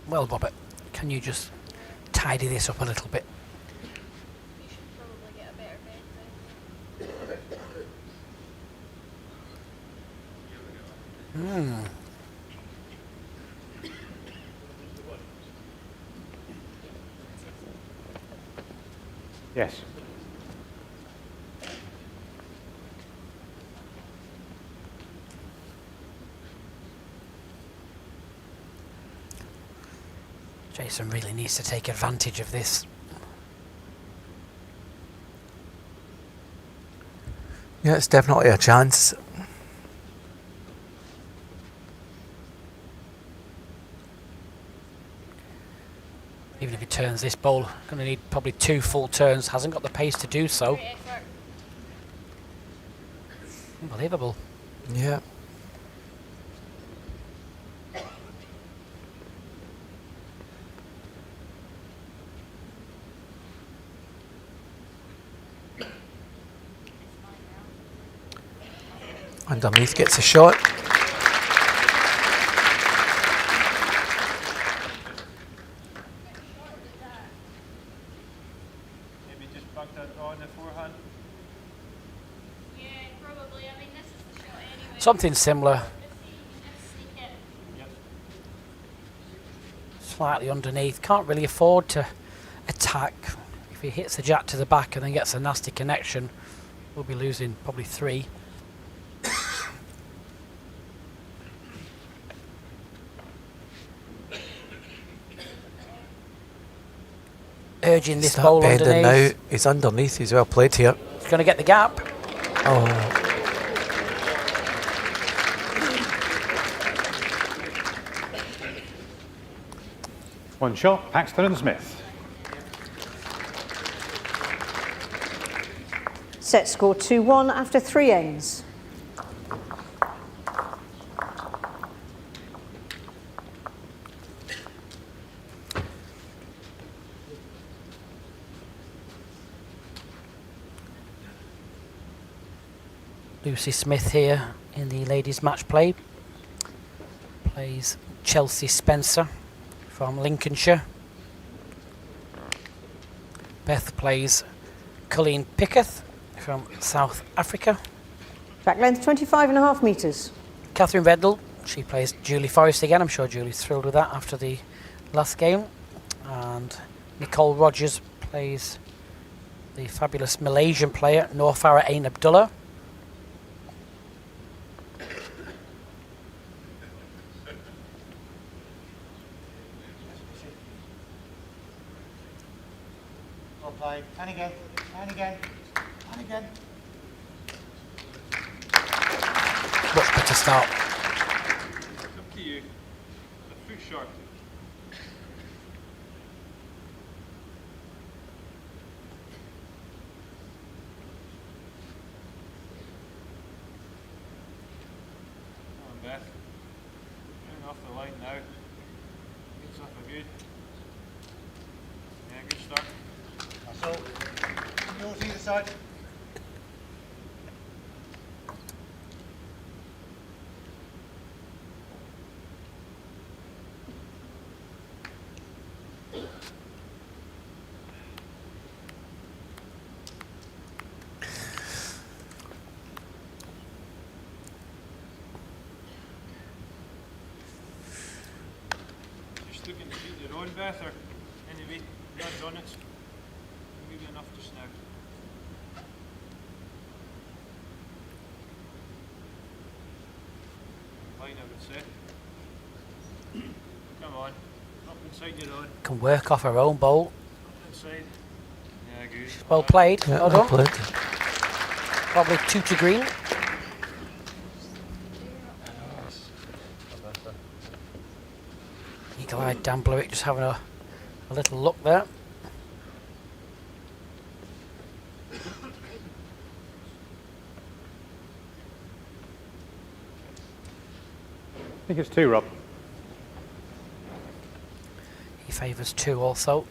Well, Robert, can you just tidy this up a little bit? You should probably get a better bed then. Yes. Jason really needs to take advantage of this. Yeah, it's definitely a chance. Even if he turns this ball, going to need probably 2 full turns. Hasn't got the pace to do so. Great effort. Unbelievable. Yeah. Underneath gets a shot. Maybe just bug that on the forehand. Yeah, probably. I mean, this is the shot anyway. Something similar. Let's see, you can just sneak it. Yep. Slightly underneath. Can't really afford to attack. If he hits the jack to the back and then gets a nasty connection, we'll be losing probably 3. Urging this Start ball bending underneath. now. He's underneath. He's well played here. He's going to get the gap. Oh, One shot, Paxton and Smith. Set score 2-1 after 3 ends. Lucy Smith here in the ladies match play. Plays Chelsea Spencer from Lincolnshire. Beth plays Colleen Picketh from South Africa. Back length 25.5 metres. Catherine Vedel, she plays Julie Forrest again. I'm sure Julie's thrilled with that after the last game. And Nicole Rogers plays the fabulous Malaysian player Norfarah Ain Abdullah. Well played. And again. And again. And again. Much better start. It's up to you. A foot short. Come on, Beth. Getting off the line now. Good stuff are good. Yeah, good start. That's all. Yours either side. on, Beth, or anyway, nudge on it. Maybe enough just now. Line, I would say. Come on, up inside your own. Can work off her own bowl. Up inside. Yeah, good. Well played. Yeah, Well well done. played. Probably 2 to green. Eagle-eyed Dan Blewett just having a little look there. I think it's 2, Rob. He favours 2 also.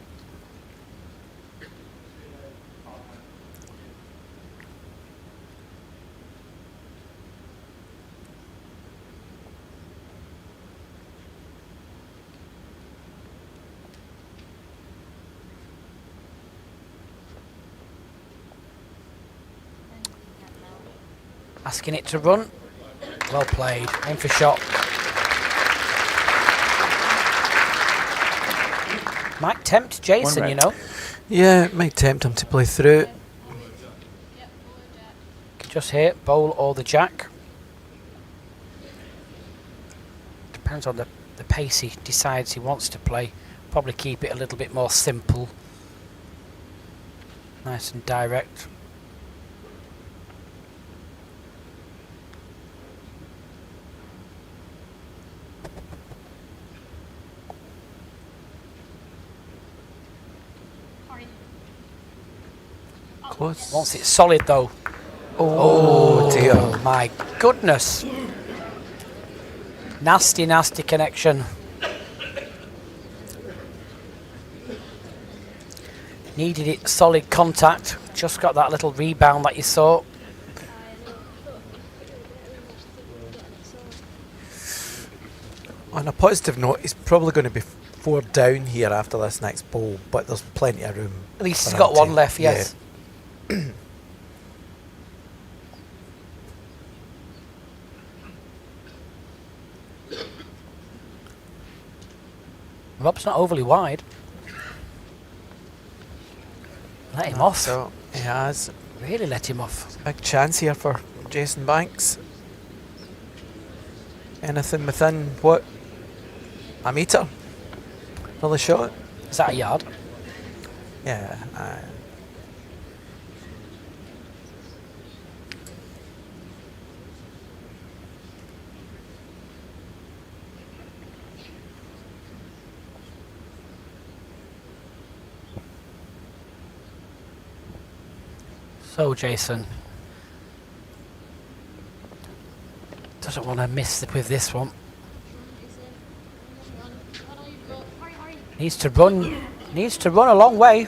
Asking it to run. Well played. Aim for shot. Might tempt Jason, you know. Yeah, it might tempt him to play through. Just hit bowl or the jack. Depends on the pace he decides he wants to play. Probably keep it a little bit more simple. Nice and direct. Close. Once it's solid though. Oh dear. Oh my goodness. Nasty, nasty connection. Needed it solid contact. Just got that little rebound that you saw. On a positive note, he's probably going to be 4 down here after this next bowl, but there's plenty of room. At least for he's him got to- one left, yeah. yes. Rob's not overly wide. Let him off. So he has Really let him off. a big chance here for Jason Banks. Anything within what? A metre for the shot? Is that a yard? Yeah. So Jason doesn't want to miss with this one. Needs to run a long way.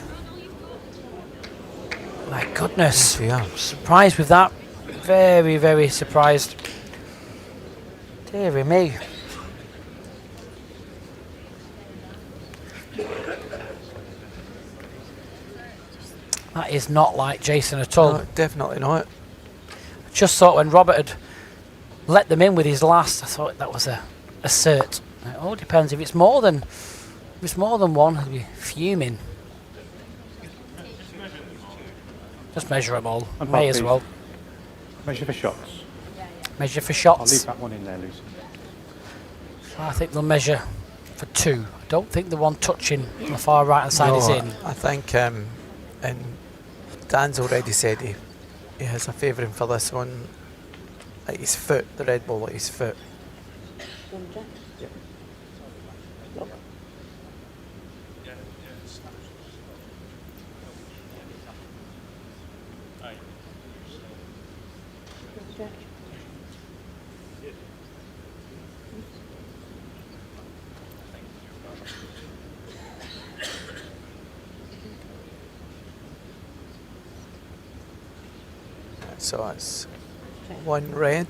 My goodness. Yeah. Surprised with that. Very, very surprised. Deary me. That is not like Jason at all. No, definitely not. Just thought when Robert had let them in with his last, I thought that was a cert. It all depends. If it's more than one, he'll be fuming. Just measure them all. And May as please. well. Measure for shots. Measure for I'll leave shots. that one in there, Lucy. I think they'll measure for 2. I don't think the one touching on the far right hand side is in. I think, and Dan's already said he has a favouring for this one at his foot, the red ball at his foot. So it's 1 red.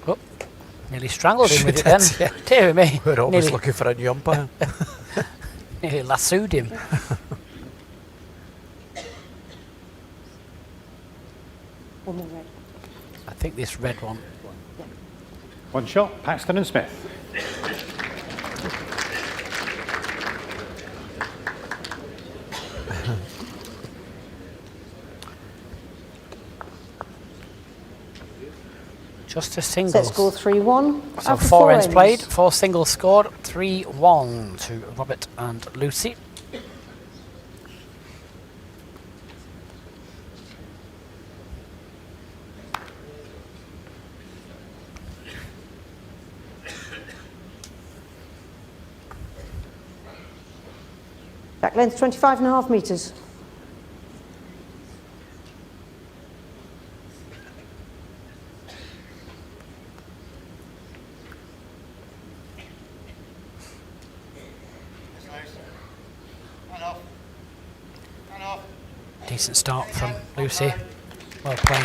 Oh, nearly strangled him with it then. Yeah, dear me. We're always Nearly, looking for a new umpire. nearly lassoed him. I think this red one. 1 shot, Paxton and Smith. Just a singles. Set score 3-1. So after 4 ends played, 4 singles scored, 3-1 to Robert and Lucy. Back length 25.5 metres. Decent start from Lucy. Well played.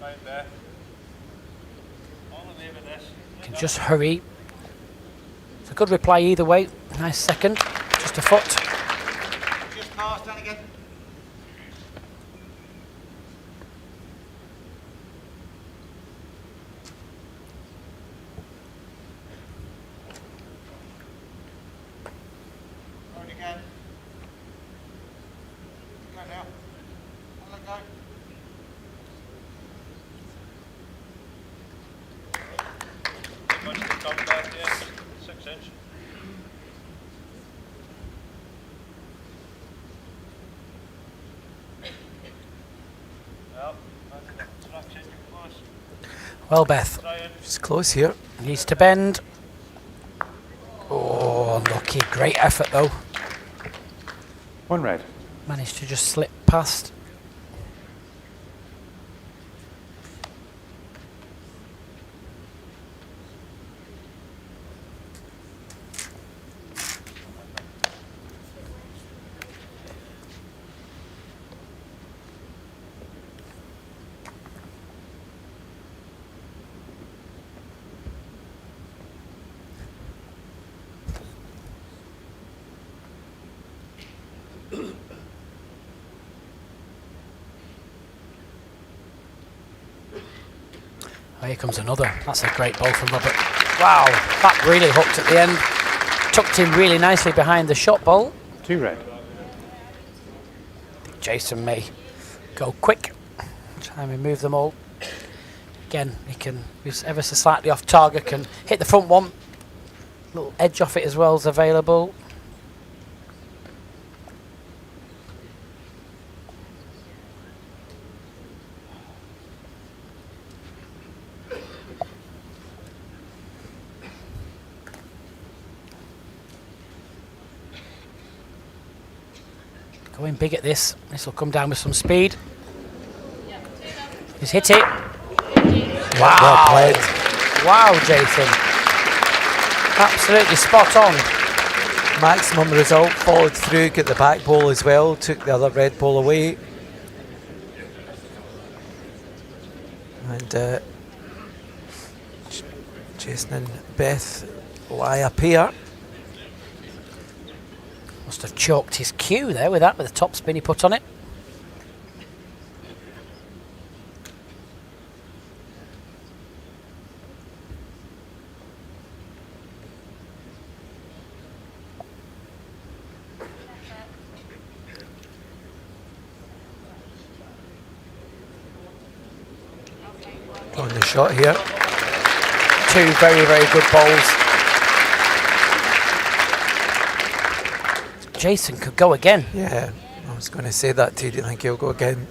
Right there. All the way with this. Can just hurry. It's a good reply either way. Nice second. Just a foot. Just past, down again. Forward again. Go now. And let go. Much to come back there. 6 inch. Well, that's the traction close. Well, Beth. Try it. She's close here. Needs to bend. Oh, unlucky. Great effort though. 1 red. Managed to just slip past. Oh, here comes another. That's a great ball from Robert. Wow, that really hooked at the end. Tucked in really nicely behind the shot ball. 2 red. Jason may go quick. Try and remove them all. Again, he can, he's ever so slightly off target, can hit the front one. Little edge off it as well is available. Going big at this. This will come down with some speed. He's hit it. Wow. Well played. Wow, Jason. Absolutely spot on. Maximum result, followed through, get the back ball as well, took the other red ball away. And Jason and Beth lie up here. Must have choked his cue there with that, with the top spin he put on it. On the shot here. Two very, very good balls. Jason could go again. Yeah, I was going to say that too. Do you think he'll go again?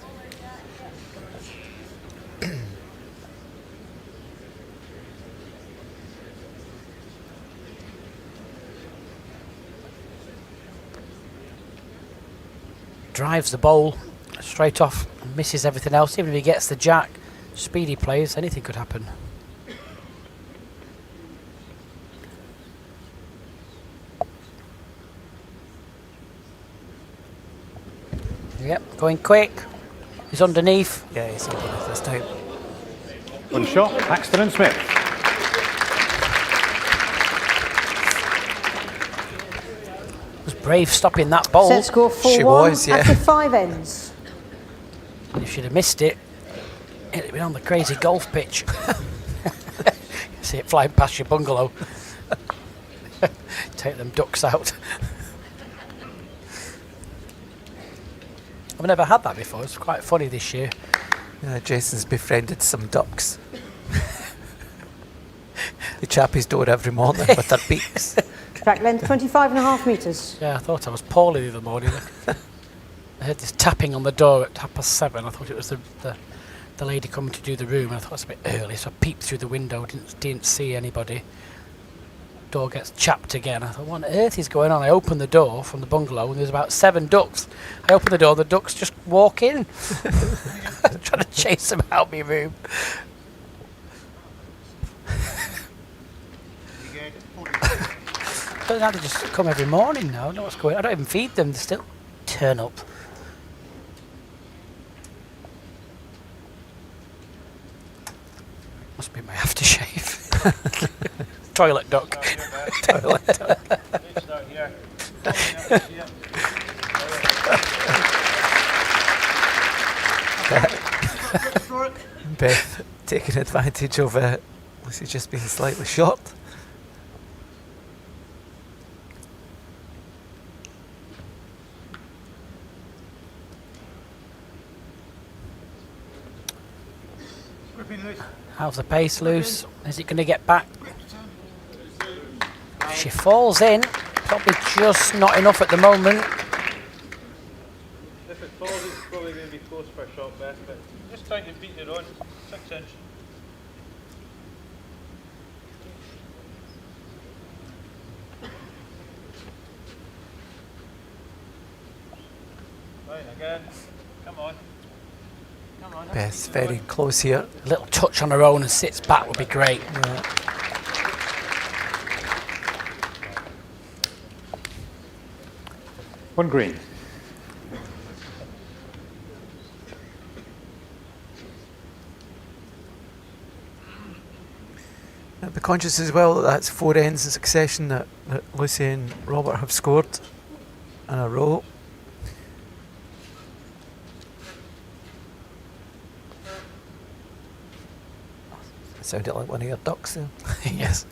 Drives the bowl straight off and misses everything else. Even if he gets the jack, speedy plays, anything could happen. Yep, going quick. He's underneath. Yeah, he's underneath this time. 1 shot, Paxton and Smith. Was brave stopping that bowl. Set score 4-1 She was, yeah. after 5 ends. If she'd have missed it, it'd have been on the crazy golf pitch. see it flying past your bungalow. Take them ducks out. I've never had that before. It's quite funny this year. Jason's befriended some ducks. The chappies do it every morning with their beaks. Track length 25.5 metres. Yeah, I thought I was poorly the other morning. I heard this tapping on the door at 7:30. I thought it was the lady coming to do the room, and I thought it was a bit early, so I peeped through the window, didn't see anybody. Door gets chapped again. I thought, what on earth is going on? I opened the door from the bungalow, and there's about 7 ducks. I opened the door, the ducks just walk in. Trying to chase them out my room. But now they just come every morning now. I don't know what's going on. I don't even feed them. They still turn up. Must be my aftershave. Toilet duck. Toilet duck. Beth taking advantage of Lucy just being slightly short. How's the pace loose? Is it going to get back? She falls in. Probably just not enough at the moment. If it falls, it's probably going to be close for a shot, Beth, but just trying to beat it on. 6 inch. Right, again. Come on. Come on. Beth's very close here. A little touch on her own and sits back would be great. Yeah. One green. Be conscious as well that that's 4 ends in succession that Lucy and Robert have scored in a row. It sounded like one of your ducks there. Yes.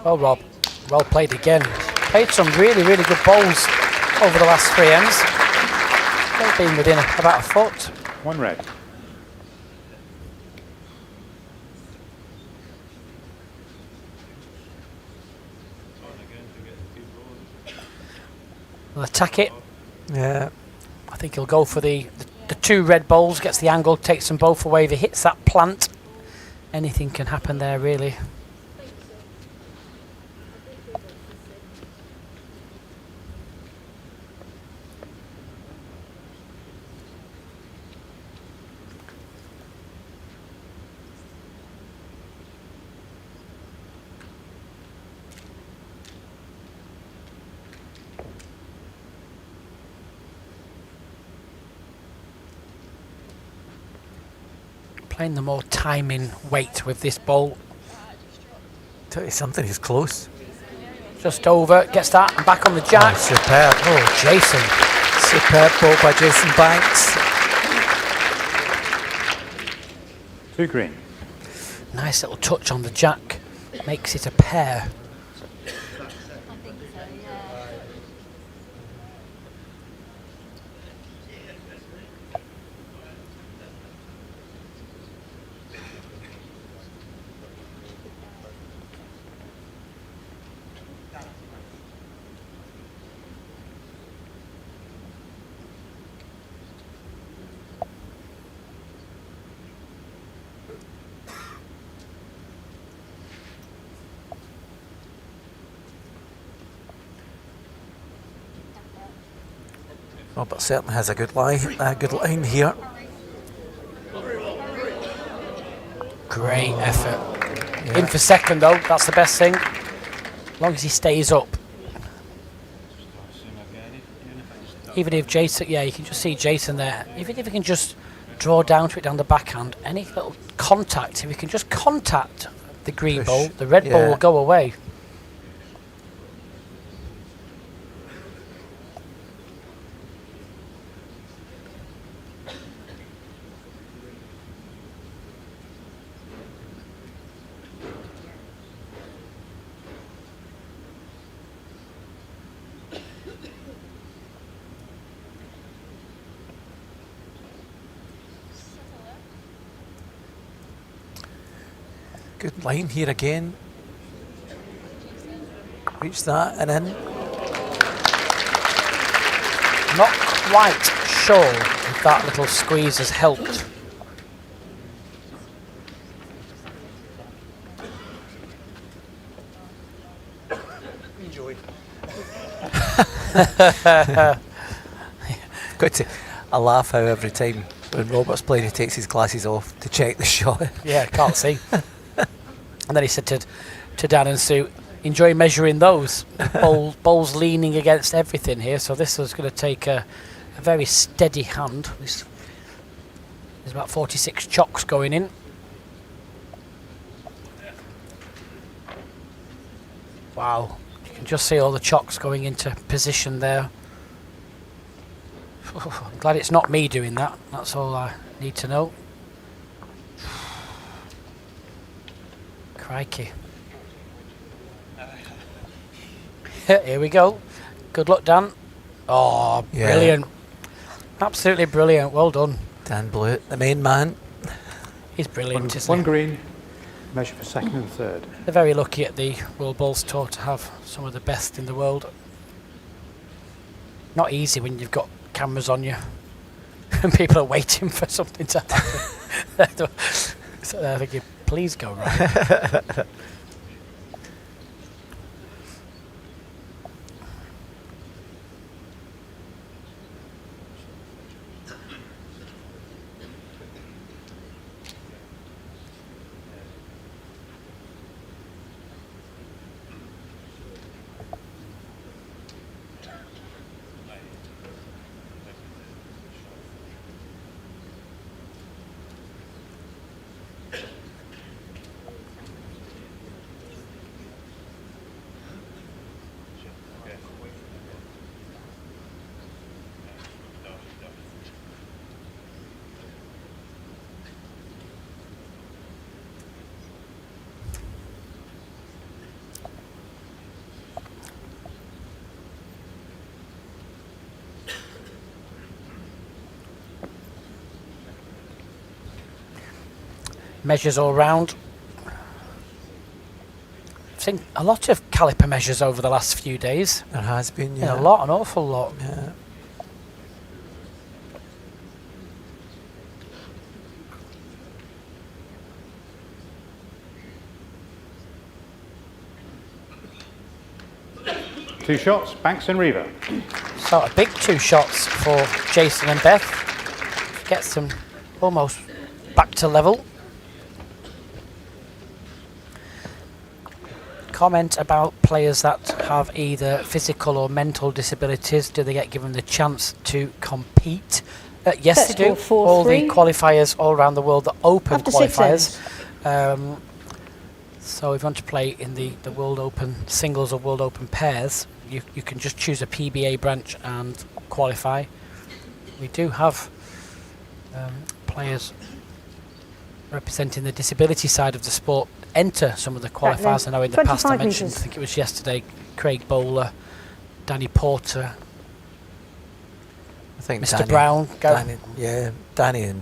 Well, Rob, well played again. Played some really, really good bowls over the last 3 ends. They've been within about a foot. One red. We'll attack it. Yeah. I think he'll go for the 2 red bowls, gets the angle, takes them both away. If he hits that plant, anything can happen there, really. Playing the more timing weight with this bowl. Tell you something, he's close. Just over, gets that, and back on the jack. Oh, superb. Oh, Jason. Superb ball by Jason Banks. 2 green. Nice little touch on the jack. Makes it a pair. Robert certainly has a good line here. Great effort. In for second though, that's the best thing. As long as he stays up. Even if Jason, yeah, you can just see Jason there. Even if he can just draw down to it down the backhand. Any little contact, if you can just contact the green Push. ball, the red ball Yeah. will go away. Good line here again. Reach that and in. Not quite sure if that little squeeze has helped. Enjoy. Got to. I laugh how every time when Robert's playing, he takes his glasses off to check the shot. Yeah, can't see. And then he said to Dan and Sue, enjoy measuring those. Ball's leaning against everything here, so this is going to take a very steady hand. There's about 46 chocks going in. Wow, you can just see all the chocks going into position there. I'm glad it's not me doing that. That's all I need to know. Crikey. Here we go. Good luck, Dan. Oh, Yeah. brilliant. Absolutely brilliant. Well done. Dan Blewett, the main man. He's brilliant, isn't One he? green, measure for second and third. They're very lucky at the World Bowls Tour to have some of the best in the world. Not easy when you've got cameras on you and people are waiting for something to happen. So they're thinking, please go right. Measures all round. I've seen a lot of caliper measures over the last few days. There has been, Yeah, yeah. a lot, an awful lot. Yeah. Two shots, Paxton, Riva. So a big 2 shots for Jason and Beth. Gets them almost back to level. Comment about players that have either physical or mental disabilities. Do they get given the chance to compete? Yes, Let's they do. go 4-3. All the qualifiers all around the world, the open After 6 qualifiers. So if you want to play in the World Open singles or World Open pairs, you can just choose a PBA branch and qualify. We do have players representing the disability side of the sport enter some of the qualifiers. I know in the past I 25 mentioned, metres. I think it was yesterday, Craig Bowler, Danny Porter, I think Mr. Brown. Danny and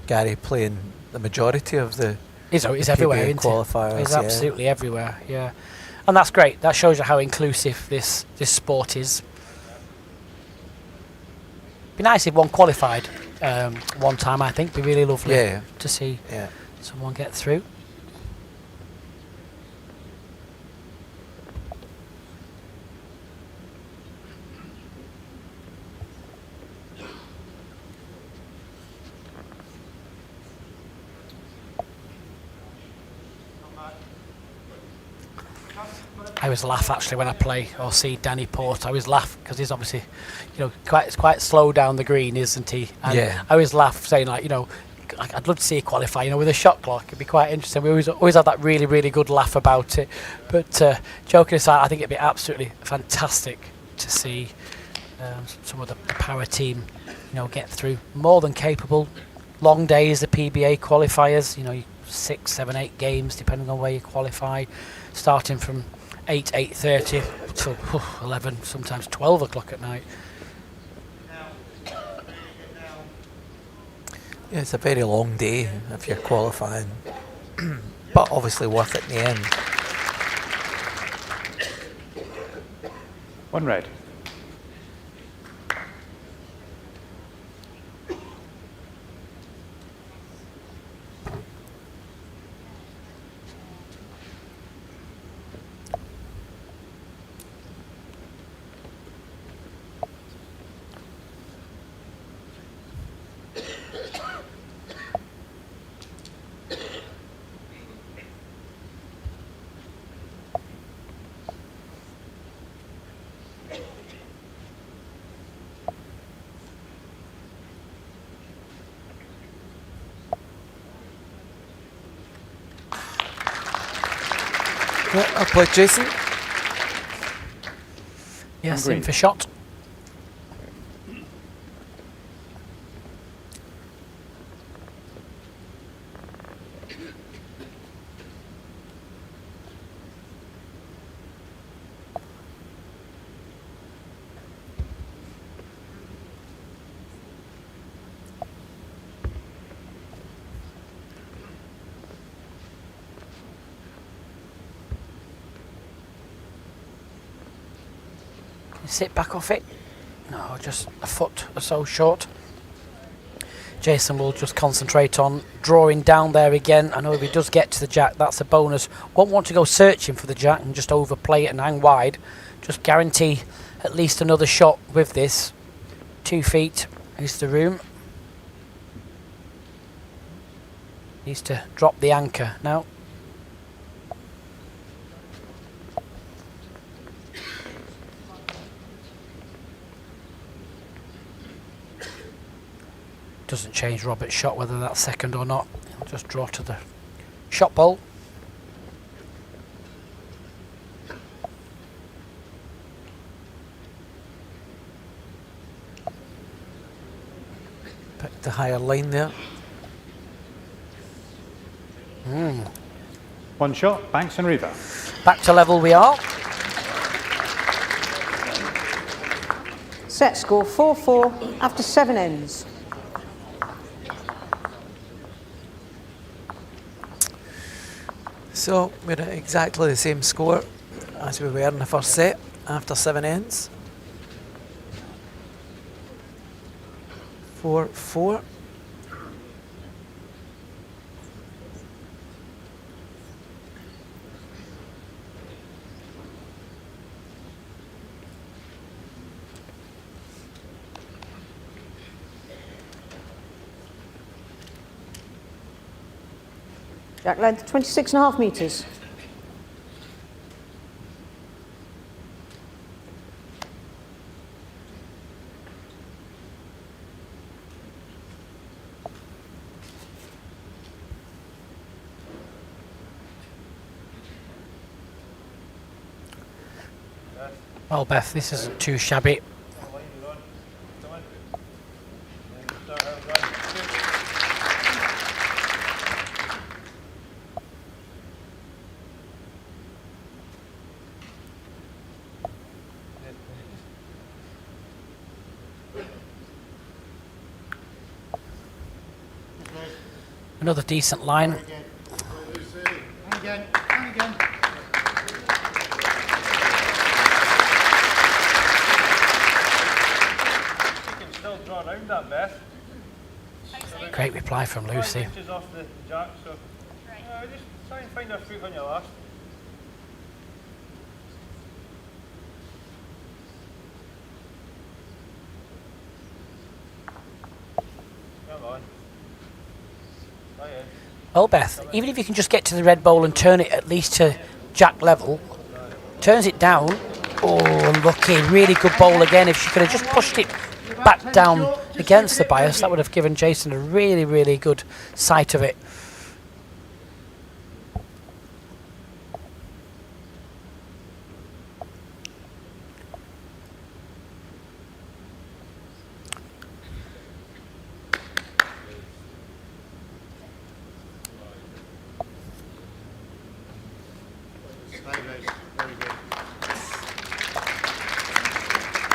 Gary playing the majority of the He's the everywhere, PBA isn't he? qualifiers. He's yeah. absolutely everywhere, yeah. And that's great. That shows you how inclusive this sport is. Be nice if one qualified one time, I think. Be really lovely Yeah. to see Yeah. someone get through. I always laugh actually when I play or see Danny Port. I always laugh because he's obviously, quite slow down the green, isn't he? And Yeah. I always laugh saying like, I'd love to see a qualify, with a shot clock. It'd be quite interesting. We always have that really, really good laugh about it. But joking aside, I think it'd be absolutely fantastic to see some of the power team, get through. More than capable. Long days, the PBA qualifiers. 6, 7, 8 games, depending on where you qualify. Starting from 8:30 till 11, sometimes 12 o'clock at night. Yeah, it's a very long day if you're qualifying, but obviously worth it in the end. 1 red. Yeah, I'll play Jason. Yes, green. in for shot. Sit back off it. No, just a foot or so short. Jason will just concentrate on drawing down there again. I know if he does get to the jack, that's a bonus. Won't want to go searching for the jack and just overplay it and hang wide. Just guarantee at least another shot with this. 2 feet is the room. Needs to drop the anchor now. Doesn't change Robert's shot whether that's second or not. He'll just draw to the shot bowl. Pick the higher line there. 1 shot, Paxton, Riva. Back to level we are. Set score 4-4 after 7 ends. So we're at exactly the same score as we were in the first set after 7 ends. 4-4. Jack length 26.5 metres. Well, Beth, this isn't too shabby. Another decent line. And again, and again. You can still draw around that, Beth. Great reply from Lucy. 5 inches off the jack, so just try and find a foot on your last. Come on. Try it. Well, Beth, even if you can just get to the red bowl and turn it at least to jack level, Turns it down. Oh, unlucky. Really good bowl again. If she could have just pushed it back down against the bias, that would have given Jason a really, really good sight of it.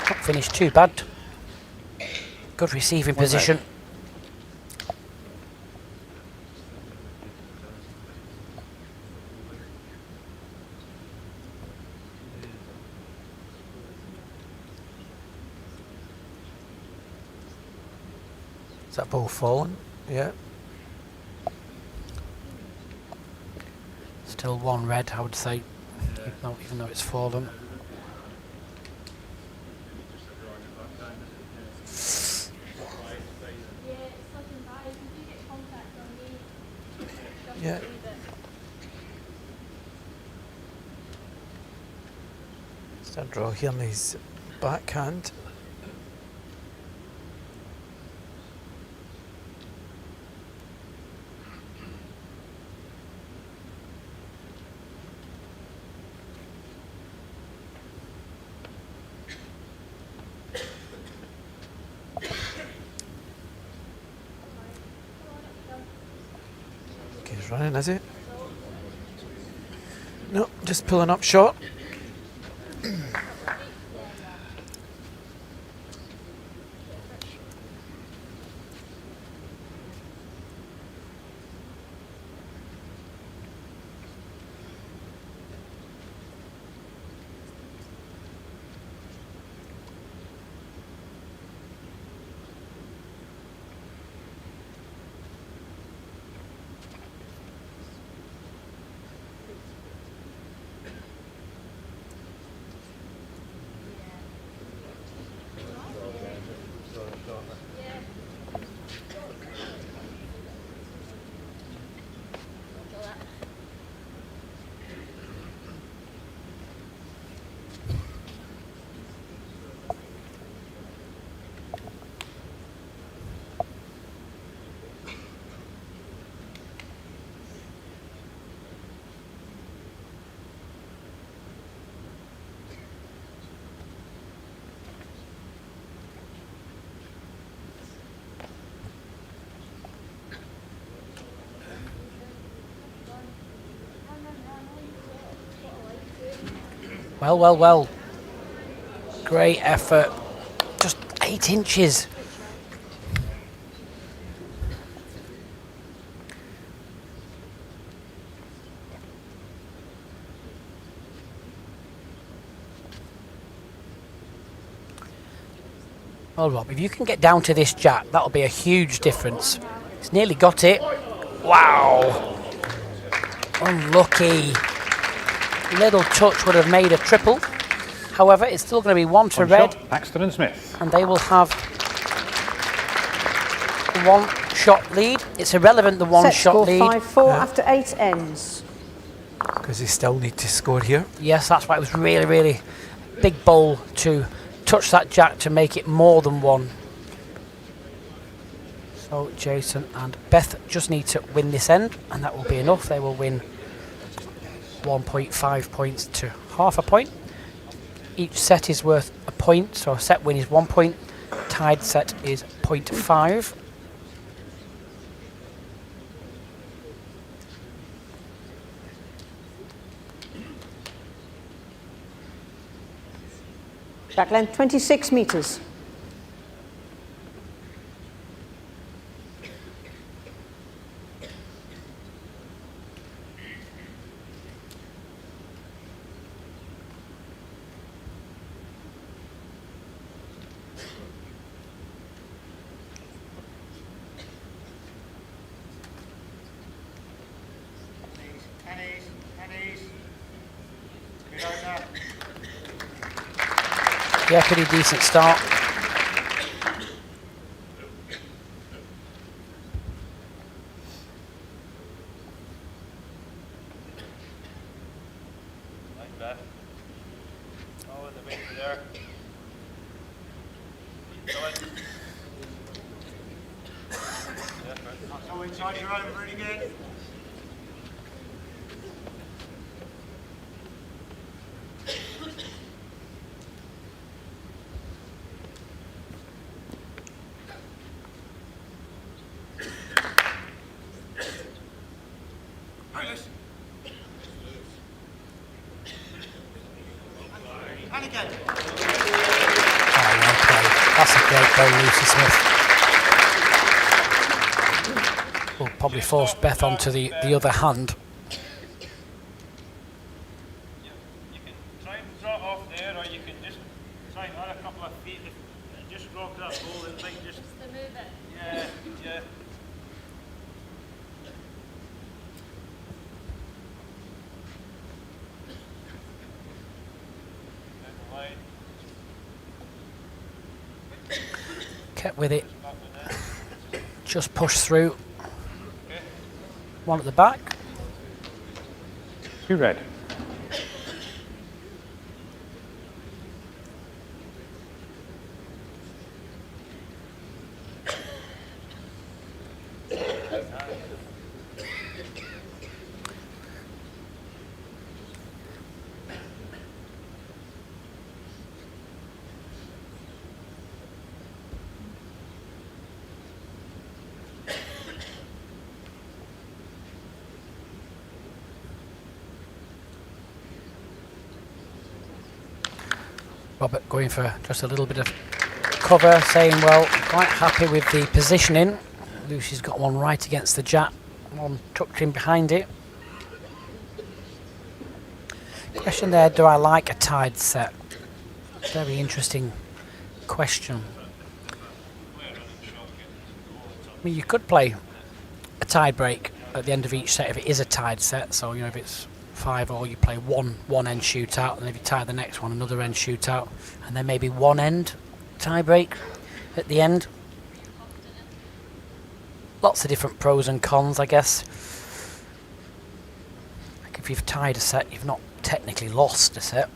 Not finished too bad. Good receiving position. Is that ball fallen? Yeah. Still one red, I would say, even though it's fallen. Yeah. Stand draw here on his backhand. He's running, is it? No, just pulling up short. Well, well, well. Great effort. Just 8 inches. Well, Rob, if you can get down to this jack, that'll be a huge difference. He's nearly got it. Wow. Unlucky. Little touch would have made a triple. However, it's still going to be 1 to red. Shot, Paxton and Smith. And they will have 1 shot lead. It's irrelevant, the 1 shot lead. 5-4 after 8 ends. Because they still need to score here. Yes, that's why it was really, really big bowl to touch that jack to make it more than 1. So Jason and Beth just need to win this end, and that will be enough. They will win 1.5 points to half a point. Each set is worth a point, so a set win is 1 point, tied set is 0.5. Back length 26 metres. Yeah, pretty decent start. the weight there. Keep going. Go inside your own really good. And again. Oh, well played. That's a great goal, Lucy Smith. Will probably force Beth onto the other hand. You can try and draw it off there, or you can just try and add a couple of feet and just rock that ball and might just to move it. yeah, yeah. Down the line. Kept with it. Just push through. One at the back. 2 red. Robert going for just a little bit of cover, saying, well, quite happy with the positioning. Lucy's got one right against the jab, one tucked in behind it. Question there, do I like a tied set? Very interesting question. I mean, you could play a tie break at the end of each set if it is a tied set, so you know, if it's 5-all, you play one end shootout, and if you tie the next one, another end shootout, and then maybe one end tie break at the end. Lots of different pros and cons, I guess. Like if you've tied a set, you've not technically lost a set.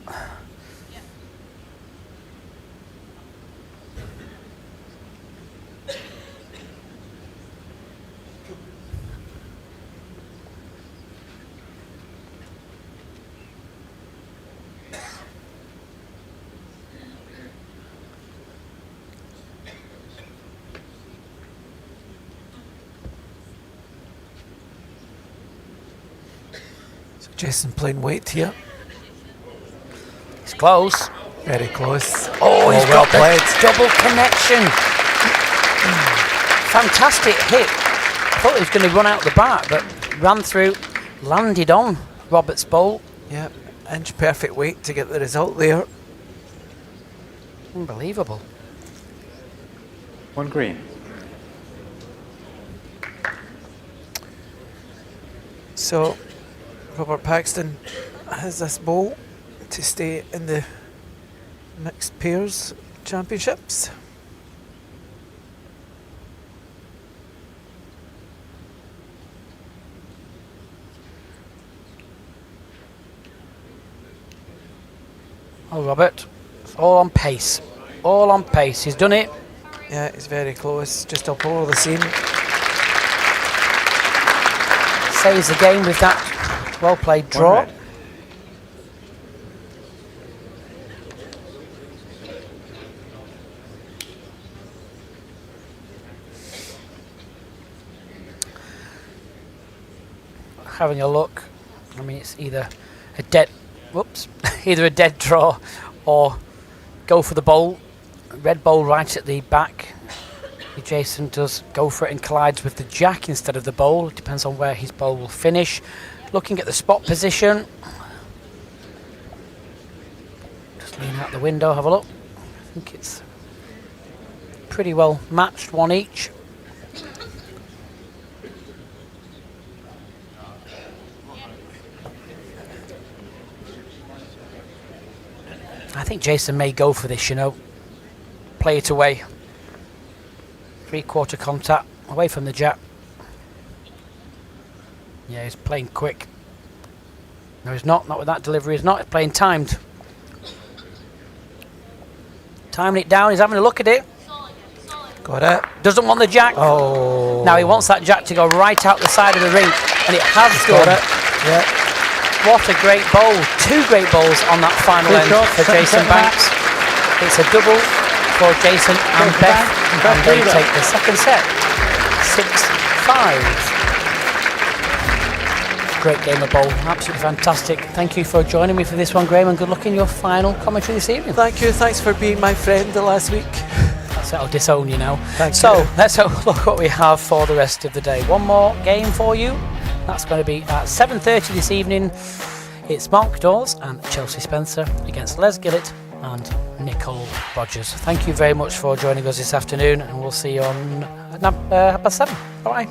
Jason playing weight here. It's close. Very close. Oh, he's well got played. the double connection. Fantastic hit. I thought he was going to run out the back, but ran through, landed on Robert's bowl. Yeah, inch perfect weight to get the result there. Unbelievable. 1 green. So Robert Paxton has this bowl to stay in the mixed pairs championships. Oh, Robert, it's all on pace. All on pace. He's done it. Yeah, it's very close, just up over the seam. Saves the game with that well-played draw. red. Having a look, I mean, it's either a dead, either a dead draw or go for the bowl. Red bowl right at the back. Jason does go for it and collides with the jack instead of the bowl. It depends on where his bowl will finish. Looking at the spot position. Just lean out the window, have a look. I think it's pretty well matched, one each. I think Jason may go for this, you know. Play it away. 3/4 contact, away from the jab. Yeah, he's playing quick. No, he's not with that delivery, he's not. He's playing timed. Timing it down, he's having a look at it. Got it. Doesn't want the jack. Oh. Now he wants that jack to go right out the side of the rink, and it has Got done. it. Yeah. What a great bowl. 2 great bowls on that final Good end shot. for Second Jason set Banks. It's a double for Jason and Jason Beth, Banks, and they Riva. take the second set. 6-5. Great game of bowl. Absolutely fantastic. Thank you for joining me for this one, Graham, and good luck in your final commentary this evening. Thank you. Thanks for being my friend the last week. So I'll disown you now. Thank so you. let's have a look what we have for the rest of the day. One more game for you. That's going to be at 7:30 this evening. It's Mark Dawes and Chelsea Spencer against Les Gillett and Nicole Rogers. Thank you very much for joining us this afternoon, and we'll see you on 7:30. Bye-bye.